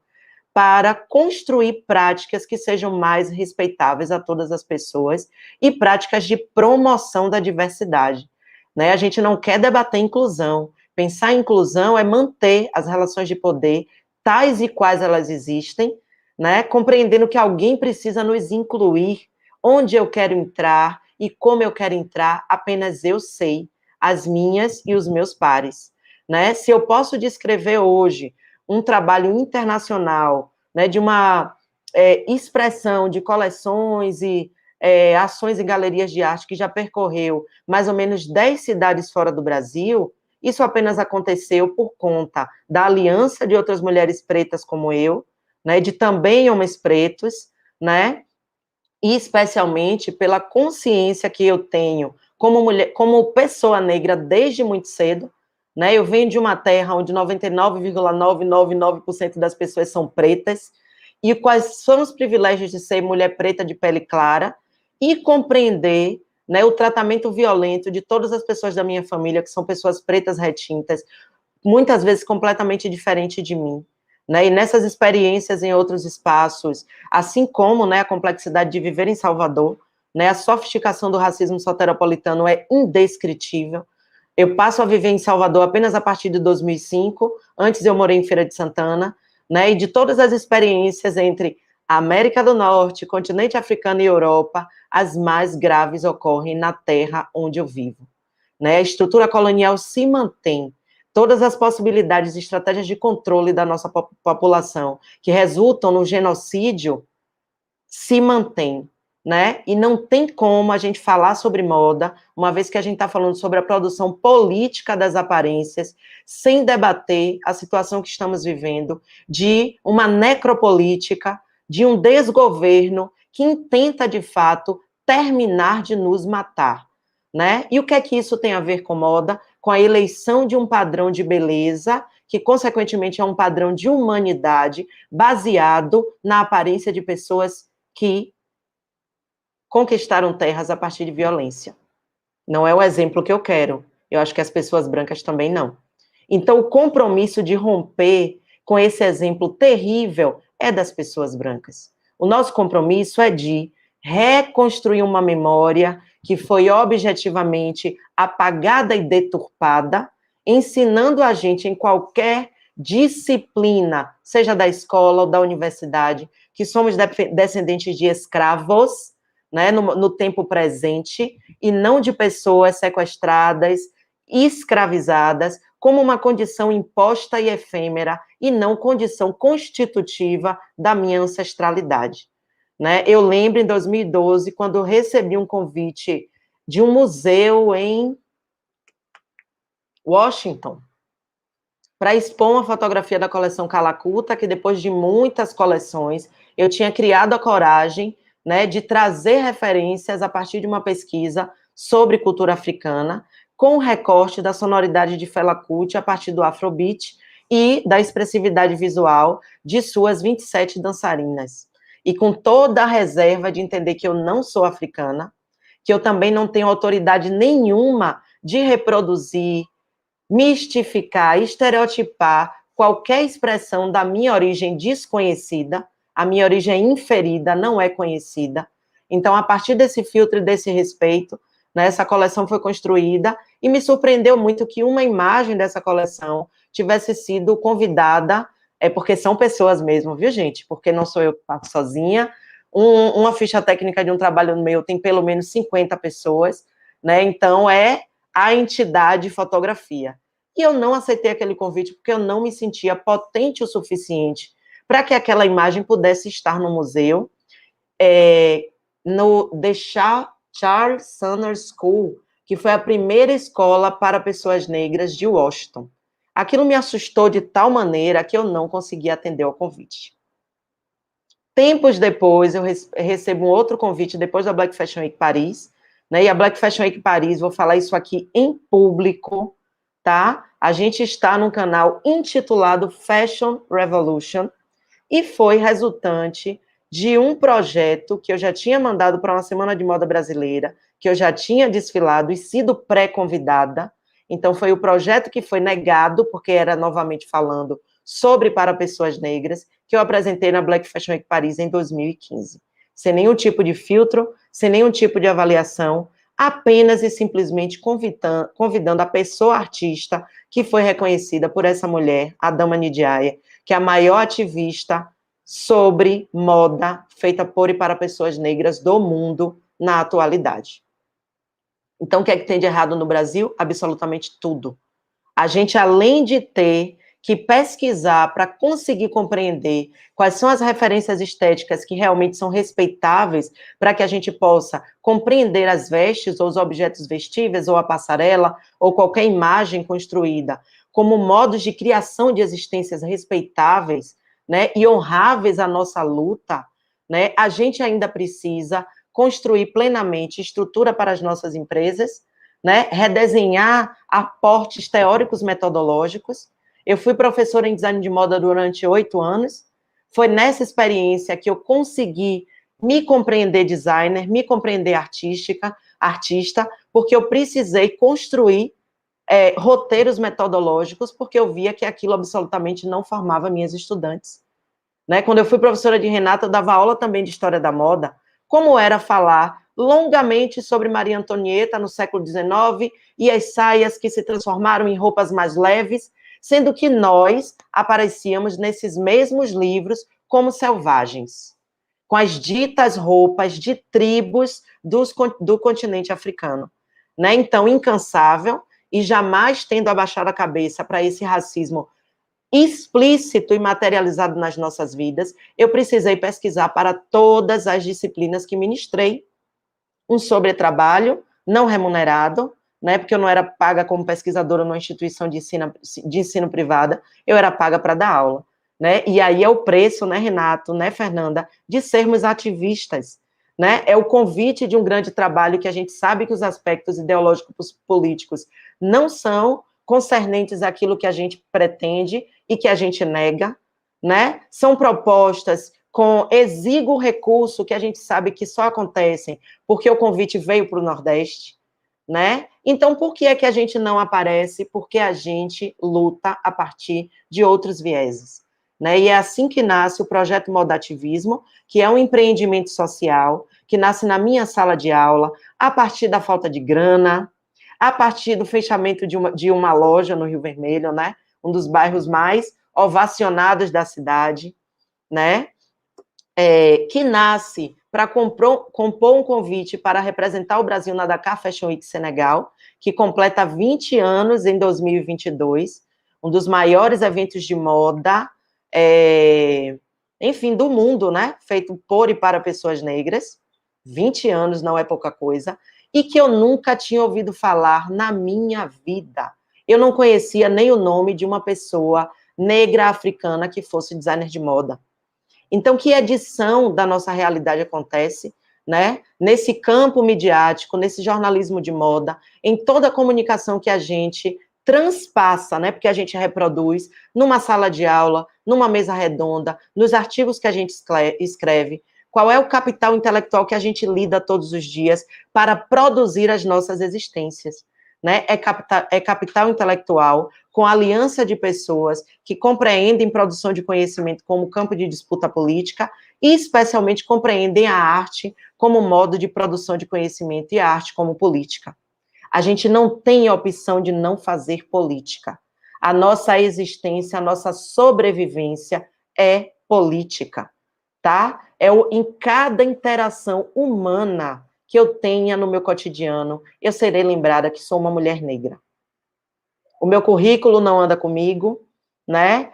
para construir práticas que sejam mais respeitáveis a todas as pessoas e práticas de promoção da diversidade. Né? A gente não quer debater inclusão. Pensar em inclusão é manter as relações de poder tais e quais elas existem, né? Compreendendo que alguém precisa nos incluir, onde eu quero entrar e como eu quero entrar, apenas eu sei, as minhas e os meus pares. Né? Se eu posso descrever hoje um trabalho internacional, né, de uma expressão de coleções e ações em galerias de arte que já percorreu mais ou menos 10 cidades fora do Brasil, isso apenas aconteceu por conta da aliança de outras mulheres pretas como eu, né, de também homens pretos, né, e especialmente pela consciência que eu tenho como mulher, como pessoa negra desde muito cedo, né? Eu venho de uma terra onde 99,999% das pessoas são pretas, e quais são os privilégios de ser mulher preta de pele clara, e compreender, né, o tratamento violento de todas as pessoas da minha família, que são pessoas pretas retintas, muitas vezes completamente diferente de mim. Né, e nessas experiências em outros espaços, assim como, né, a complexidade de viver em Salvador, né, a sofisticação do racismo soteropolitano é indescritível. Eu passo a viver em Salvador apenas a partir de 2005, antes eu morei em Feira de Santana, né, e de todas as experiências entre a América do Norte, continente africano e Europa, as mais graves ocorrem na terra onde eu vivo. Né, a estrutura colonial se mantém. Todas as possibilidades e estratégias de controle da nossa população que resultam no genocídio se mantêm, né? E não tem como a gente falar sobre moda, uma vez que a gente está falando sobre a produção política das aparências, sem debater a situação que estamos vivendo de uma necropolítica, de um desgoverno que intenta, de fato, terminar de nos matar. Né? E o que é que isso tem a ver com moda? Com a eleição de um padrão de beleza, que consequentemente é um padrão de humanidade, baseado na aparência de pessoas que conquistaram terras a partir de violência. Não é o exemplo que eu quero. Eu acho que as pessoas brancas também não. Então, o compromisso de romper com esse exemplo terrível é das pessoas brancas. O nosso compromisso é de reconstruir uma memória que foi objetivamente apagada e deturpada, ensinando a gente em qualquer disciplina, seja da escola ou da universidade, que somos descendentes de escravos, né, no tempo presente, e não de pessoas sequestradas, escravizadas, como uma condição imposta e efêmera, e não condição constitutiva da minha ancestralidade. Né? Eu lembro, em 2012, quando eu recebi um convite de um museu em Washington, para expor uma fotografia da coleção Calacuta, que depois de muitas coleções, eu tinha criado a coragem, né, de trazer referências a partir de uma pesquisa sobre cultura africana, com o recorte da sonoridade de Fela Kuti a partir do Afrobeat e da expressividade visual de suas 27 dançarinas. E com toda a reserva de entender que eu não sou africana, que eu também não tenho autoridade nenhuma de reproduzir, mistificar, estereotipar qualquer expressão da minha origem desconhecida, a minha origem inferida não é conhecida. Então, a partir desse filtro e desse respeito, né, essa coleção foi construída e me surpreendeu muito que uma imagem dessa coleção tivesse sido convidada, porque são pessoas mesmo, viu, gente? Porque não sou eu que faço sozinha. Uma ficha técnica de um trabalho meu tem pelo menos 50 pessoas, né? Então, é a entidade fotografia. E eu não aceitei aquele convite porque eu não me sentia potente o suficiente para que aquela imagem pudesse estar no museu, no The Charles Sanders School, que foi a primeira escola para pessoas negras de Washington. Aquilo me assustou de tal maneira que eu não consegui atender ao convite. Tempos depois, eu recebo um outro convite, depois da Black Fashion Week Paris, né? E a Black Fashion Week Paris, vou falar isso aqui em público, tá? A gente está num canal intitulado Fashion Revolution, e foi resultante de um projeto que eu já tinha mandado para uma Semana de Moda Brasileira, que eu já tinha desfilado e sido pré-convidada. Então, foi o projeto que foi negado, porque era, novamente falando, sobre para pessoas negras, que eu apresentei na Black Fashion Week Paris em 2015. Sem nenhum tipo de filtro, sem nenhum tipo de avaliação, apenas e simplesmente convidando a pessoa artista que foi reconhecida por essa mulher, a Dama Nidiaye, que é a maior ativista sobre moda feita por e para pessoas negras do mundo na atualidade. Então, o que é que tem de errado no Brasil? Absolutamente tudo. A gente, além de ter que pesquisar para conseguir compreender quais são as referências estéticas que realmente são respeitáveis para que a gente possa compreender as vestes ou os objetos vestíveis ou a passarela ou qualquer imagem construída como modos de criação de existências respeitáveis, né, e honráveis à nossa luta, né, a gente ainda precisa construir plenamente estrutura para as nossas empresas, né, redesenhar aportes teóricos metodológicos. Eu fui professora em design de moda durante 8 anos, foi nessa experiência que eu consegui me compreender designer, me compreender artista, porque eu precisei construir roteiros metodológicos, porque eu via que aquilo absolutamente não formava minhas estudantes. Né? Quando eu fui professora de Renata, eu dava aula também de história da moda, como era falar longamente sobre Maria Antonieta no século XIX e as saias que se transformaram em roupas mais leves, sendo que nós aparecíamos nesses mesmos livros como selvagens, com as ditas roupas de tribos do continente africano. Né? Então, incansável e jamais tendo abaixado a cabeça para esse racismo explícito e materializado nas nossas vidas, eu precisei pesquisar para todas as disciplinas que ministrei um sobretrabalho não remunerado, né, porque eu não era paga como pesquisadora numa instituição de ensino privada, eu era paga para dar aula, né, e aí é o preço, né, Renato, né, Fernanda, de sermos ativistas, né, é o convite de um grande trabalho que a gente sabe que os aspectos ideológicos políticos não são concernentes àquilo que a gente pretende e que a gente nega, né, são propostas com exíguo recurso que a gente sabe que só acontecem porque o convite veio para o Nordeste, né? Então, por que é que a gente não aparece? Porque a gente luta a partir de outros vieses, né? E é assim que nasce o Projeto Modativismo, que é um empreendimento social, que nasce na minha sala de aula, a partir da falta de grana, a partir do fechamento de uma loja no Rio Vermelho, né? Um dos bairros mais ovacionados da cidade, né? Que nasce para compor um convite para representar o Brasil na Dakar Fashion Week Senegal, que completa 20 anos em 2022, um dos maiores eventos de moda, enfim, do mundo, né? Feito por e para pessoas negras. 20 anos não é pouca coisa, e que eu nunca tinha ouvido falar na minha vida. Eu não conhecia nem o nome de uma pessoa negra africana que fosse designer de moda. Então, que edição da nossa realidade acontece, né? Nesse campo midiático, nesse jornalismo de moda, em toda a comunicação que a gente transpassa, né? Porque a gente reproduz numa sala de aula, numa mesa redonda, nos artigos que a gente escreve. Qual é o capital intelectual que a gente lida todos os dias para produzir as nossas existências? Né? É capital intelectual com aliança de pessoas que compreendem produção de conhecimento como campo de disputa política e, especialmente, compreendem a arte como modo de produção de conhecimento e a arte como política. A gente não tem a opção de não fazer política. A nossa existência, a nossa sobrevivência é política, tá? Em cada interação humana que eu tenha no meu cotidiano, eu serei lembrada que sou uma mulher negra. O meu currículo não anda comigo, né?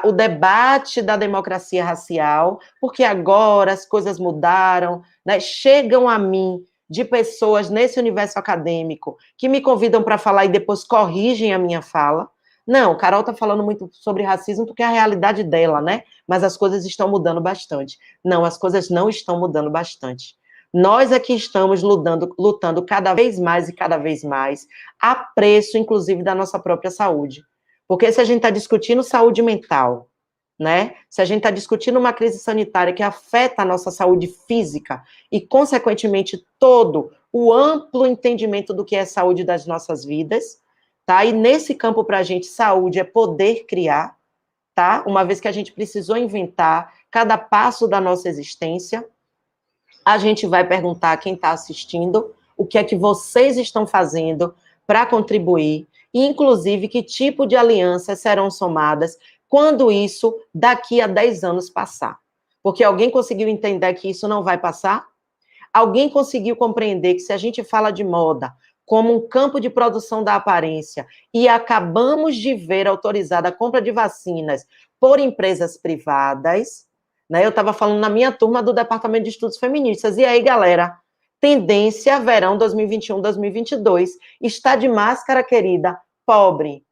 O debate da democracia racial, porque agora as coisas mudaram, né? Chegam a mim de pessoas nesse universo acadêmico que me convidam para falar e depois corrigem a minha fala. Não, Carol está falando muito sobre racismo porque é a realidade dela, né? Mas as coisas estão mudando bastante. Não, as coisas não estão mudando bastante. Nós aqui estamos lutando cada vez mais e cada vez mais, a preço, inclusive, da nossa própria saúde. Porque se a gente está discutindo saúde mental, né? Se a gente está discutindo uma crise sanitária que afeta a nossa saúde física e, consequentemente, todo o amplo entendimento do que é saúde das nossas vidas, tá? E nesse campo, para a gente, saúde é poder criar, tá? Uma vez que a gente precisou inventar cada passo da nossa existência, a gente vai perguntar a quem está assistindo o que é que vocês estão fazendo para contribuir, e, inclusive, que tipo de alianças serão somadas quando isso, daqui a 10 anos, passar. Porque alguém conseguiu entender que isso não vai passar? Alguém conseguiu compreender que se a gente fala de moda como um campo de produção da aparência e acabamos de ver autorizada a compra de vacinas por empresas privadas, né? Eu estava falando na minha turma do Departamento de Estudos Feministas. E aí, galera? Tendência verão 2021, 2022. Está de máscara, querida? Pobre.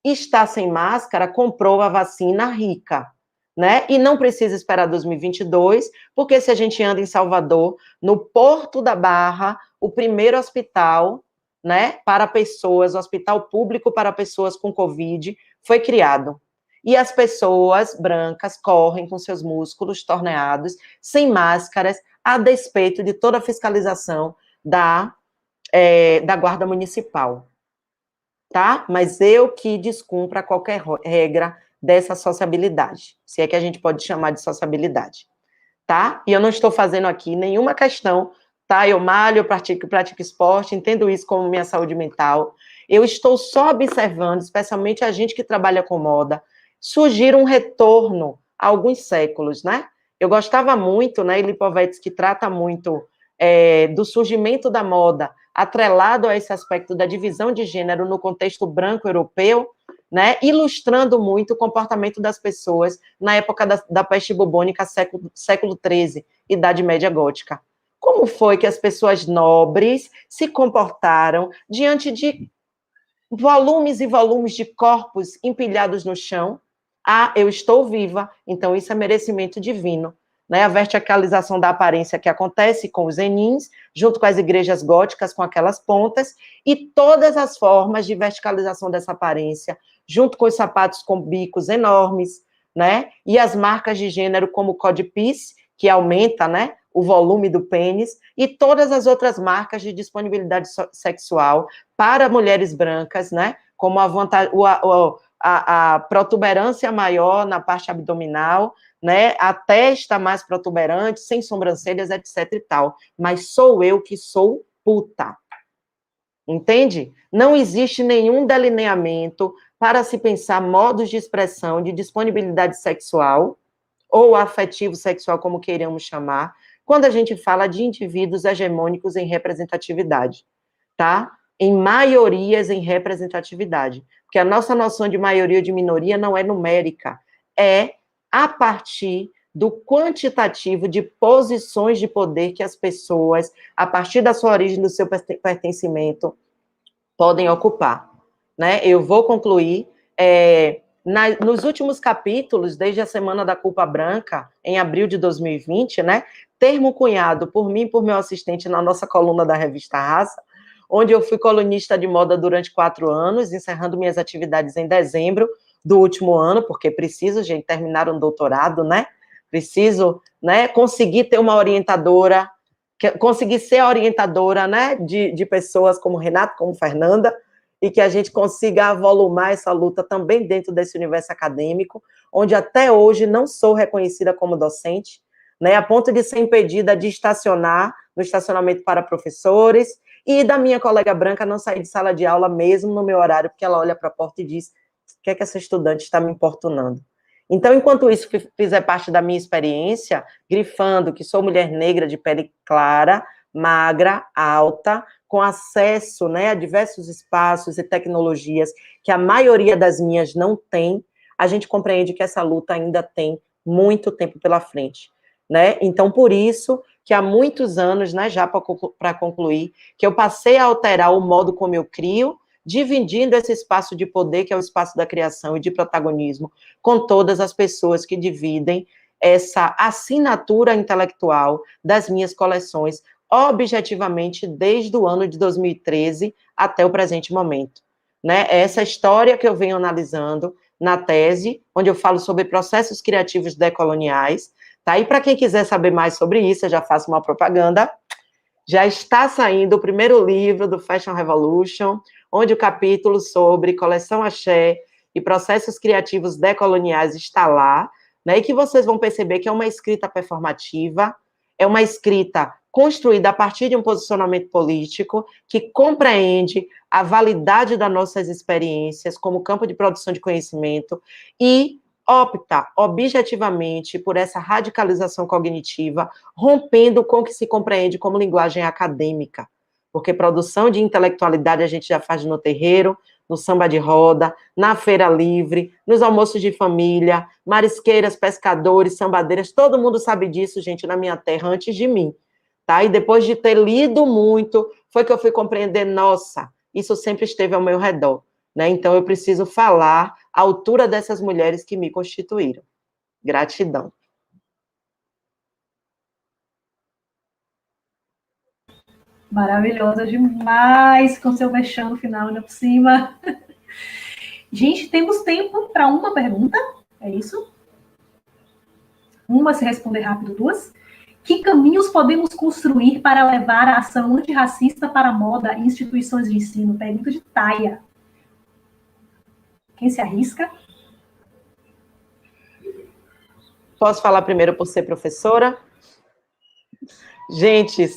Está sem máscara? Comprou a vacina rica. Né? E não precisa esperar 2022, porque se a gente anda em Salvador, no Porto da Barra, o primeiro hospital, né, para pessoas, hospital público para pessoas com Covid, foi criado. E as pessoas brancas correm com seus músculos torneados, sem máscaras, a despeito de toda a fiscalização da Guarda Municipal. Tá? Mas eu que descumpra qualquer regra dessa sociabilidade, se é que a gente pode chamar de sociabilidade, tá? E eu não estou fazendo aqui nenhuma questão, tá? Eu malho, eu pratico esporte, entendo isso como minha saúde mental. Eu estou só observando, especialmente a gente que trabalha com moda, surgir um retorno há alguns séculos, né? Eu gostava muito, né? Lipovetsky trata muito do surgimento da moda, atrelado a esse aspecto da divisão de gênero no contexto branco europeu, né, ilustrando muito o comportamento das pessoas na época da peste bubônica, século XIII, Idade Média Gótica. Como foi que as pessoas nobres se comportaram diante de volumes e volumes de corpos empilhados no chão? Ah, eu estou viva, então isso é merecimento divino. Né, a verticalização da aparência que acontece com os enins, junto com as igrejas góticas, com aquelas pontas, e todas as formas de verticalização dessa aparência, junto com os sapatos com bicos enormes, né, e as marcas de gênero como o codpiece, que aumenta, né, o volume do pênis, e todas as outras marcas de disponibilidade sexual para mulheres brancas, né, como a protuberância maior na parte abdominal, né, a testa mais protuberante, sem sobrancelhas, etc e tal. Mas sou eu que sou puta. Entende? Não existe nenhum delineamento para se pensar modos de expressão de disponibilidade sexual, ou afetivo sexual, como queiramos chamar, quando a gente fala de indivíduos hegemônicos em representatividade, tá? Em maiorias em representatividade. Porque a nossa noção de maioria ou de minoria não é numérica, é a partir do quantitativo de posições de poder que as pessoas, a partir da sua origem, do seu pertencimento, podem ocupar. Né? Eu vou concluir. Nos últimos capítulos, desde a Semana da Culpa Branca, em abril de 2020, né, termo cunhado por mim e por meu assistente na nossa coluna da revista Raça, onde eu fui colunista de moda durante 4 anos, encerrando minhas atividades em dezembro do último ano, porque preciso, gente, terminar um doutorado, né? Preciso, né, conseguir ter uma orientadora, conseguir ser a orientadora, né, de pessoas como Renato, como Fernanda, e que a gente consiga avolumar essa luta também dentro desse universo acadêmico, onde até hoje não sou reconhecida como docente, né, a ponto de ser impedida de estacionar no estacionamento para professores, e da minha colega branca não sair de sala de aula mesmo no meu horário, porque ela olha para a porta e diz: o que é que essa estudante está me importunando? Então, enquanto isso fizer parte da minha experiência, grifando que sou mulher negra de pele clara, magra, alta, com acesso, né, a diversos espaços e tecnologias que a maioria das minhas não tem, a gente compreende que essa luta ainda tem muito tempo pela frente. Né? Então, por isso que há muitos anos, né, já para concluir, que eu passei a alterar o modo como eu crio, dividindo esse espaço de poder, que é o espaço da criação e de protagonismo, com todas as pessoas que dividem essa assinatura intelectual das minhas coleções, objetivamente, desde o ano de 2013 até o presente momento. Né? Essa história que eu venho analisando na tese, onde eu falo sobre processos criativos decoloniais, tá? E para quem quiser saber mais sobre isso, eu já faço uma propaganda. já está saindo o primeiro livro do Fashion Revolution, onde o capítulo sobre coleção axé e processos criativos decoloniais está lá, né, e que vocês vão perceber que é uma escrita performativa, é uma escrita construída a partir de um posicionamento político que compreende a validade das nossas experiências como campo de produção de conhecimento e opta objetivamente por essa radicalização cognitiva, rompendo com o que se compreende como linguagem acadêmica, porque produção de intelectualidade a gente já faz no terreiro, no samba de roda, na feira livre, nos almoços de família, marisqueiras, pescadores, sambadeiras, todo mundo sabe disso, gente, na minha terra, antes de mim, tá? E depois de ter lido muito, foi que eu fui compreender, nossa, isso sempre esteve ao meu redor, né? Então eu preciso falar à altura dessas mulheres que me constituíram. Gratidão. Maravilhosa demais, com seu mexão no final, ainda por cima. Gente, temos tempo para uma pergunta, é isso? Uma, se responder rápido, duas. Que caminhos podemos construir para levar a ação antirracista para a moda em instituições de ensino? Pergunta de Taia. Quem se arrisca? Posso falar primeiro por ser professora? Gente,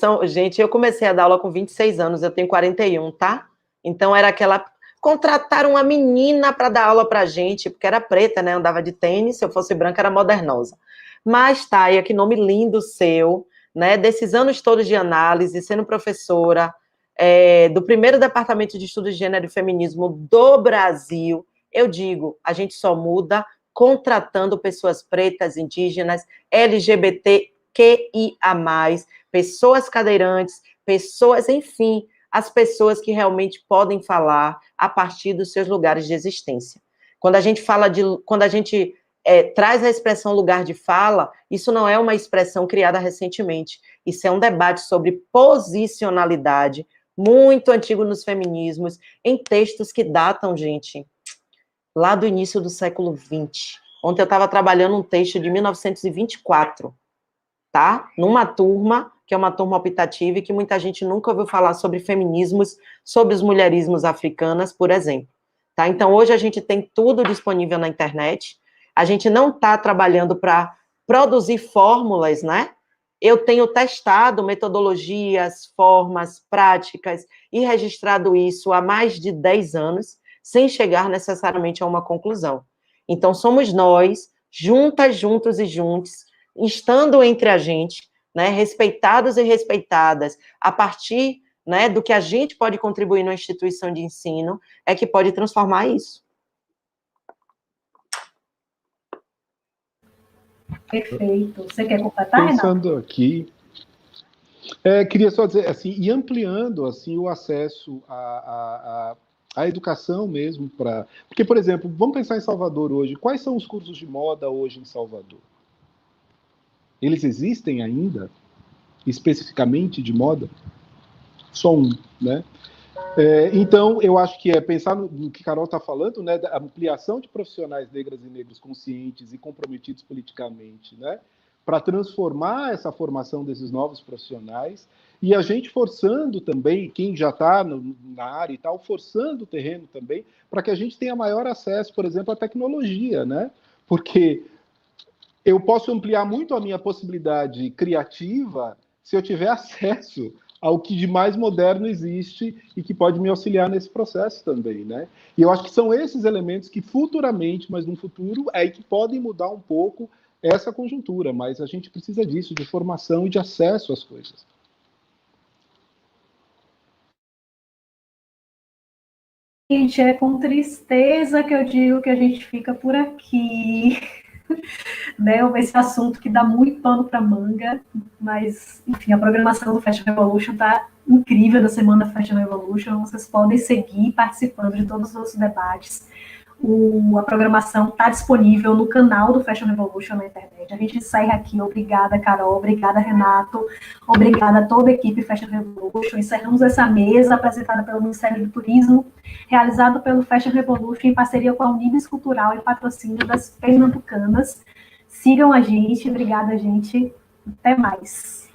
eu comecei a dar aula com 26 anos, eu tenho 41, tá? Então era aquela... Contrataram uma menina para dar aula pra gente, porque era preta, né? Andava de tênis, se eu fosse branca era modernosa. Mas, Taia, que nome lindo seu, né? Desses anos todos de análise, sendo professora do primeiro departamento de estudos de gênero e feminismo do Brasil, eu digo, a gente só muda contratando pessoas pretas, indígenas, LGBTQIA+, pessoas cadeirantes, pessoas, enfim, as pessoas que realmente podem falar a partir dos seus lugares de existência. Quando a gente fala quando a gente traz a expressão lugar de fala, isso não é uma expressão criada recentemente, isso é um debate sobre posicionalidade, muito antigo nos feminismos, em textos que datam, gente, lá do início do século XX. Ontem eu estava trabalhando um texto de 1924, tá? Numa turma, que é uma turma optativa, e que muita gente nunca ouviu falar sobre feminismos, sobre os mulherismos africanas, por exemplo. Tá? Então, hoje a gente tem tudo disponível na internet, a gente não está trabalhando para produzir fórmulas, né? Eu tenho testado metodologias, formas, práticas, e registrado isso há mais de 10 anos, sem chegar necessariamente a uma conclusão. Então, somos nós, juntas, juntos e juntos, estando entre a gente, né, respeitados e respeitadas, a partir, né, do que a gente pode contribuir numa instituição de ensino, é que pode transformar isso. Perfeito. Você quer completar, Pensando Renato? aqui, queria só dizer, assim, e ampliando, assim, o acesso à educação mesmo, porque, por exemplo, vamos pensar em Salvador hoje, quais são os cursos de moda hoje em Salvador? Eles existem ainda, especificamente de moda? Só um, né? Então, eu acho que pensar no que Carol está falando, né, da ampliação de profissionais negras e negros conscientes e comprometidos politicamente, né, para transformar essa formação desses novos profissionais, e a gente forçando também, quem já está na área e tal, forçando o terreno também, para que a gente tenha maior acesso, por exemplo, à tecnologia, né? Porque eu posso ampliar muito a minha possibilidade criativa se eu tiver acesso ao que de mais moderno existe e que pode me auxiliar nesse processo também, né? E eu acho que são esses elementos que futuramente, mas no futuro, que podem mudar um pouco essa conjuntura, mas a gente precisa disso, de formação e de acesso às coisas. Gente, é com tristeza que eu digo que a gente fica por aqui. Né, esse assunto que dá muito pano para manga, mas, enfim, a programação do Fashion Revolution está incrível, da semana Fashion Revolution, vocês podem seguir participando de todos os nossos debates. A programação está disponível no canal do Fashion Revolution na internet. A gente encerra aqui. Obrigada, Carol. Obrigada, Renato. Obrigada a toda a equipe Fashion Revolution. Encerramos essa mesa apresentada pelo Ministério do Turismo, realizado pelo Fashion Revolution em parceria com a Unibis Cultural e patrocínio das Pernambucanas. Sigam a gente. Obrigada, gente. Até mais.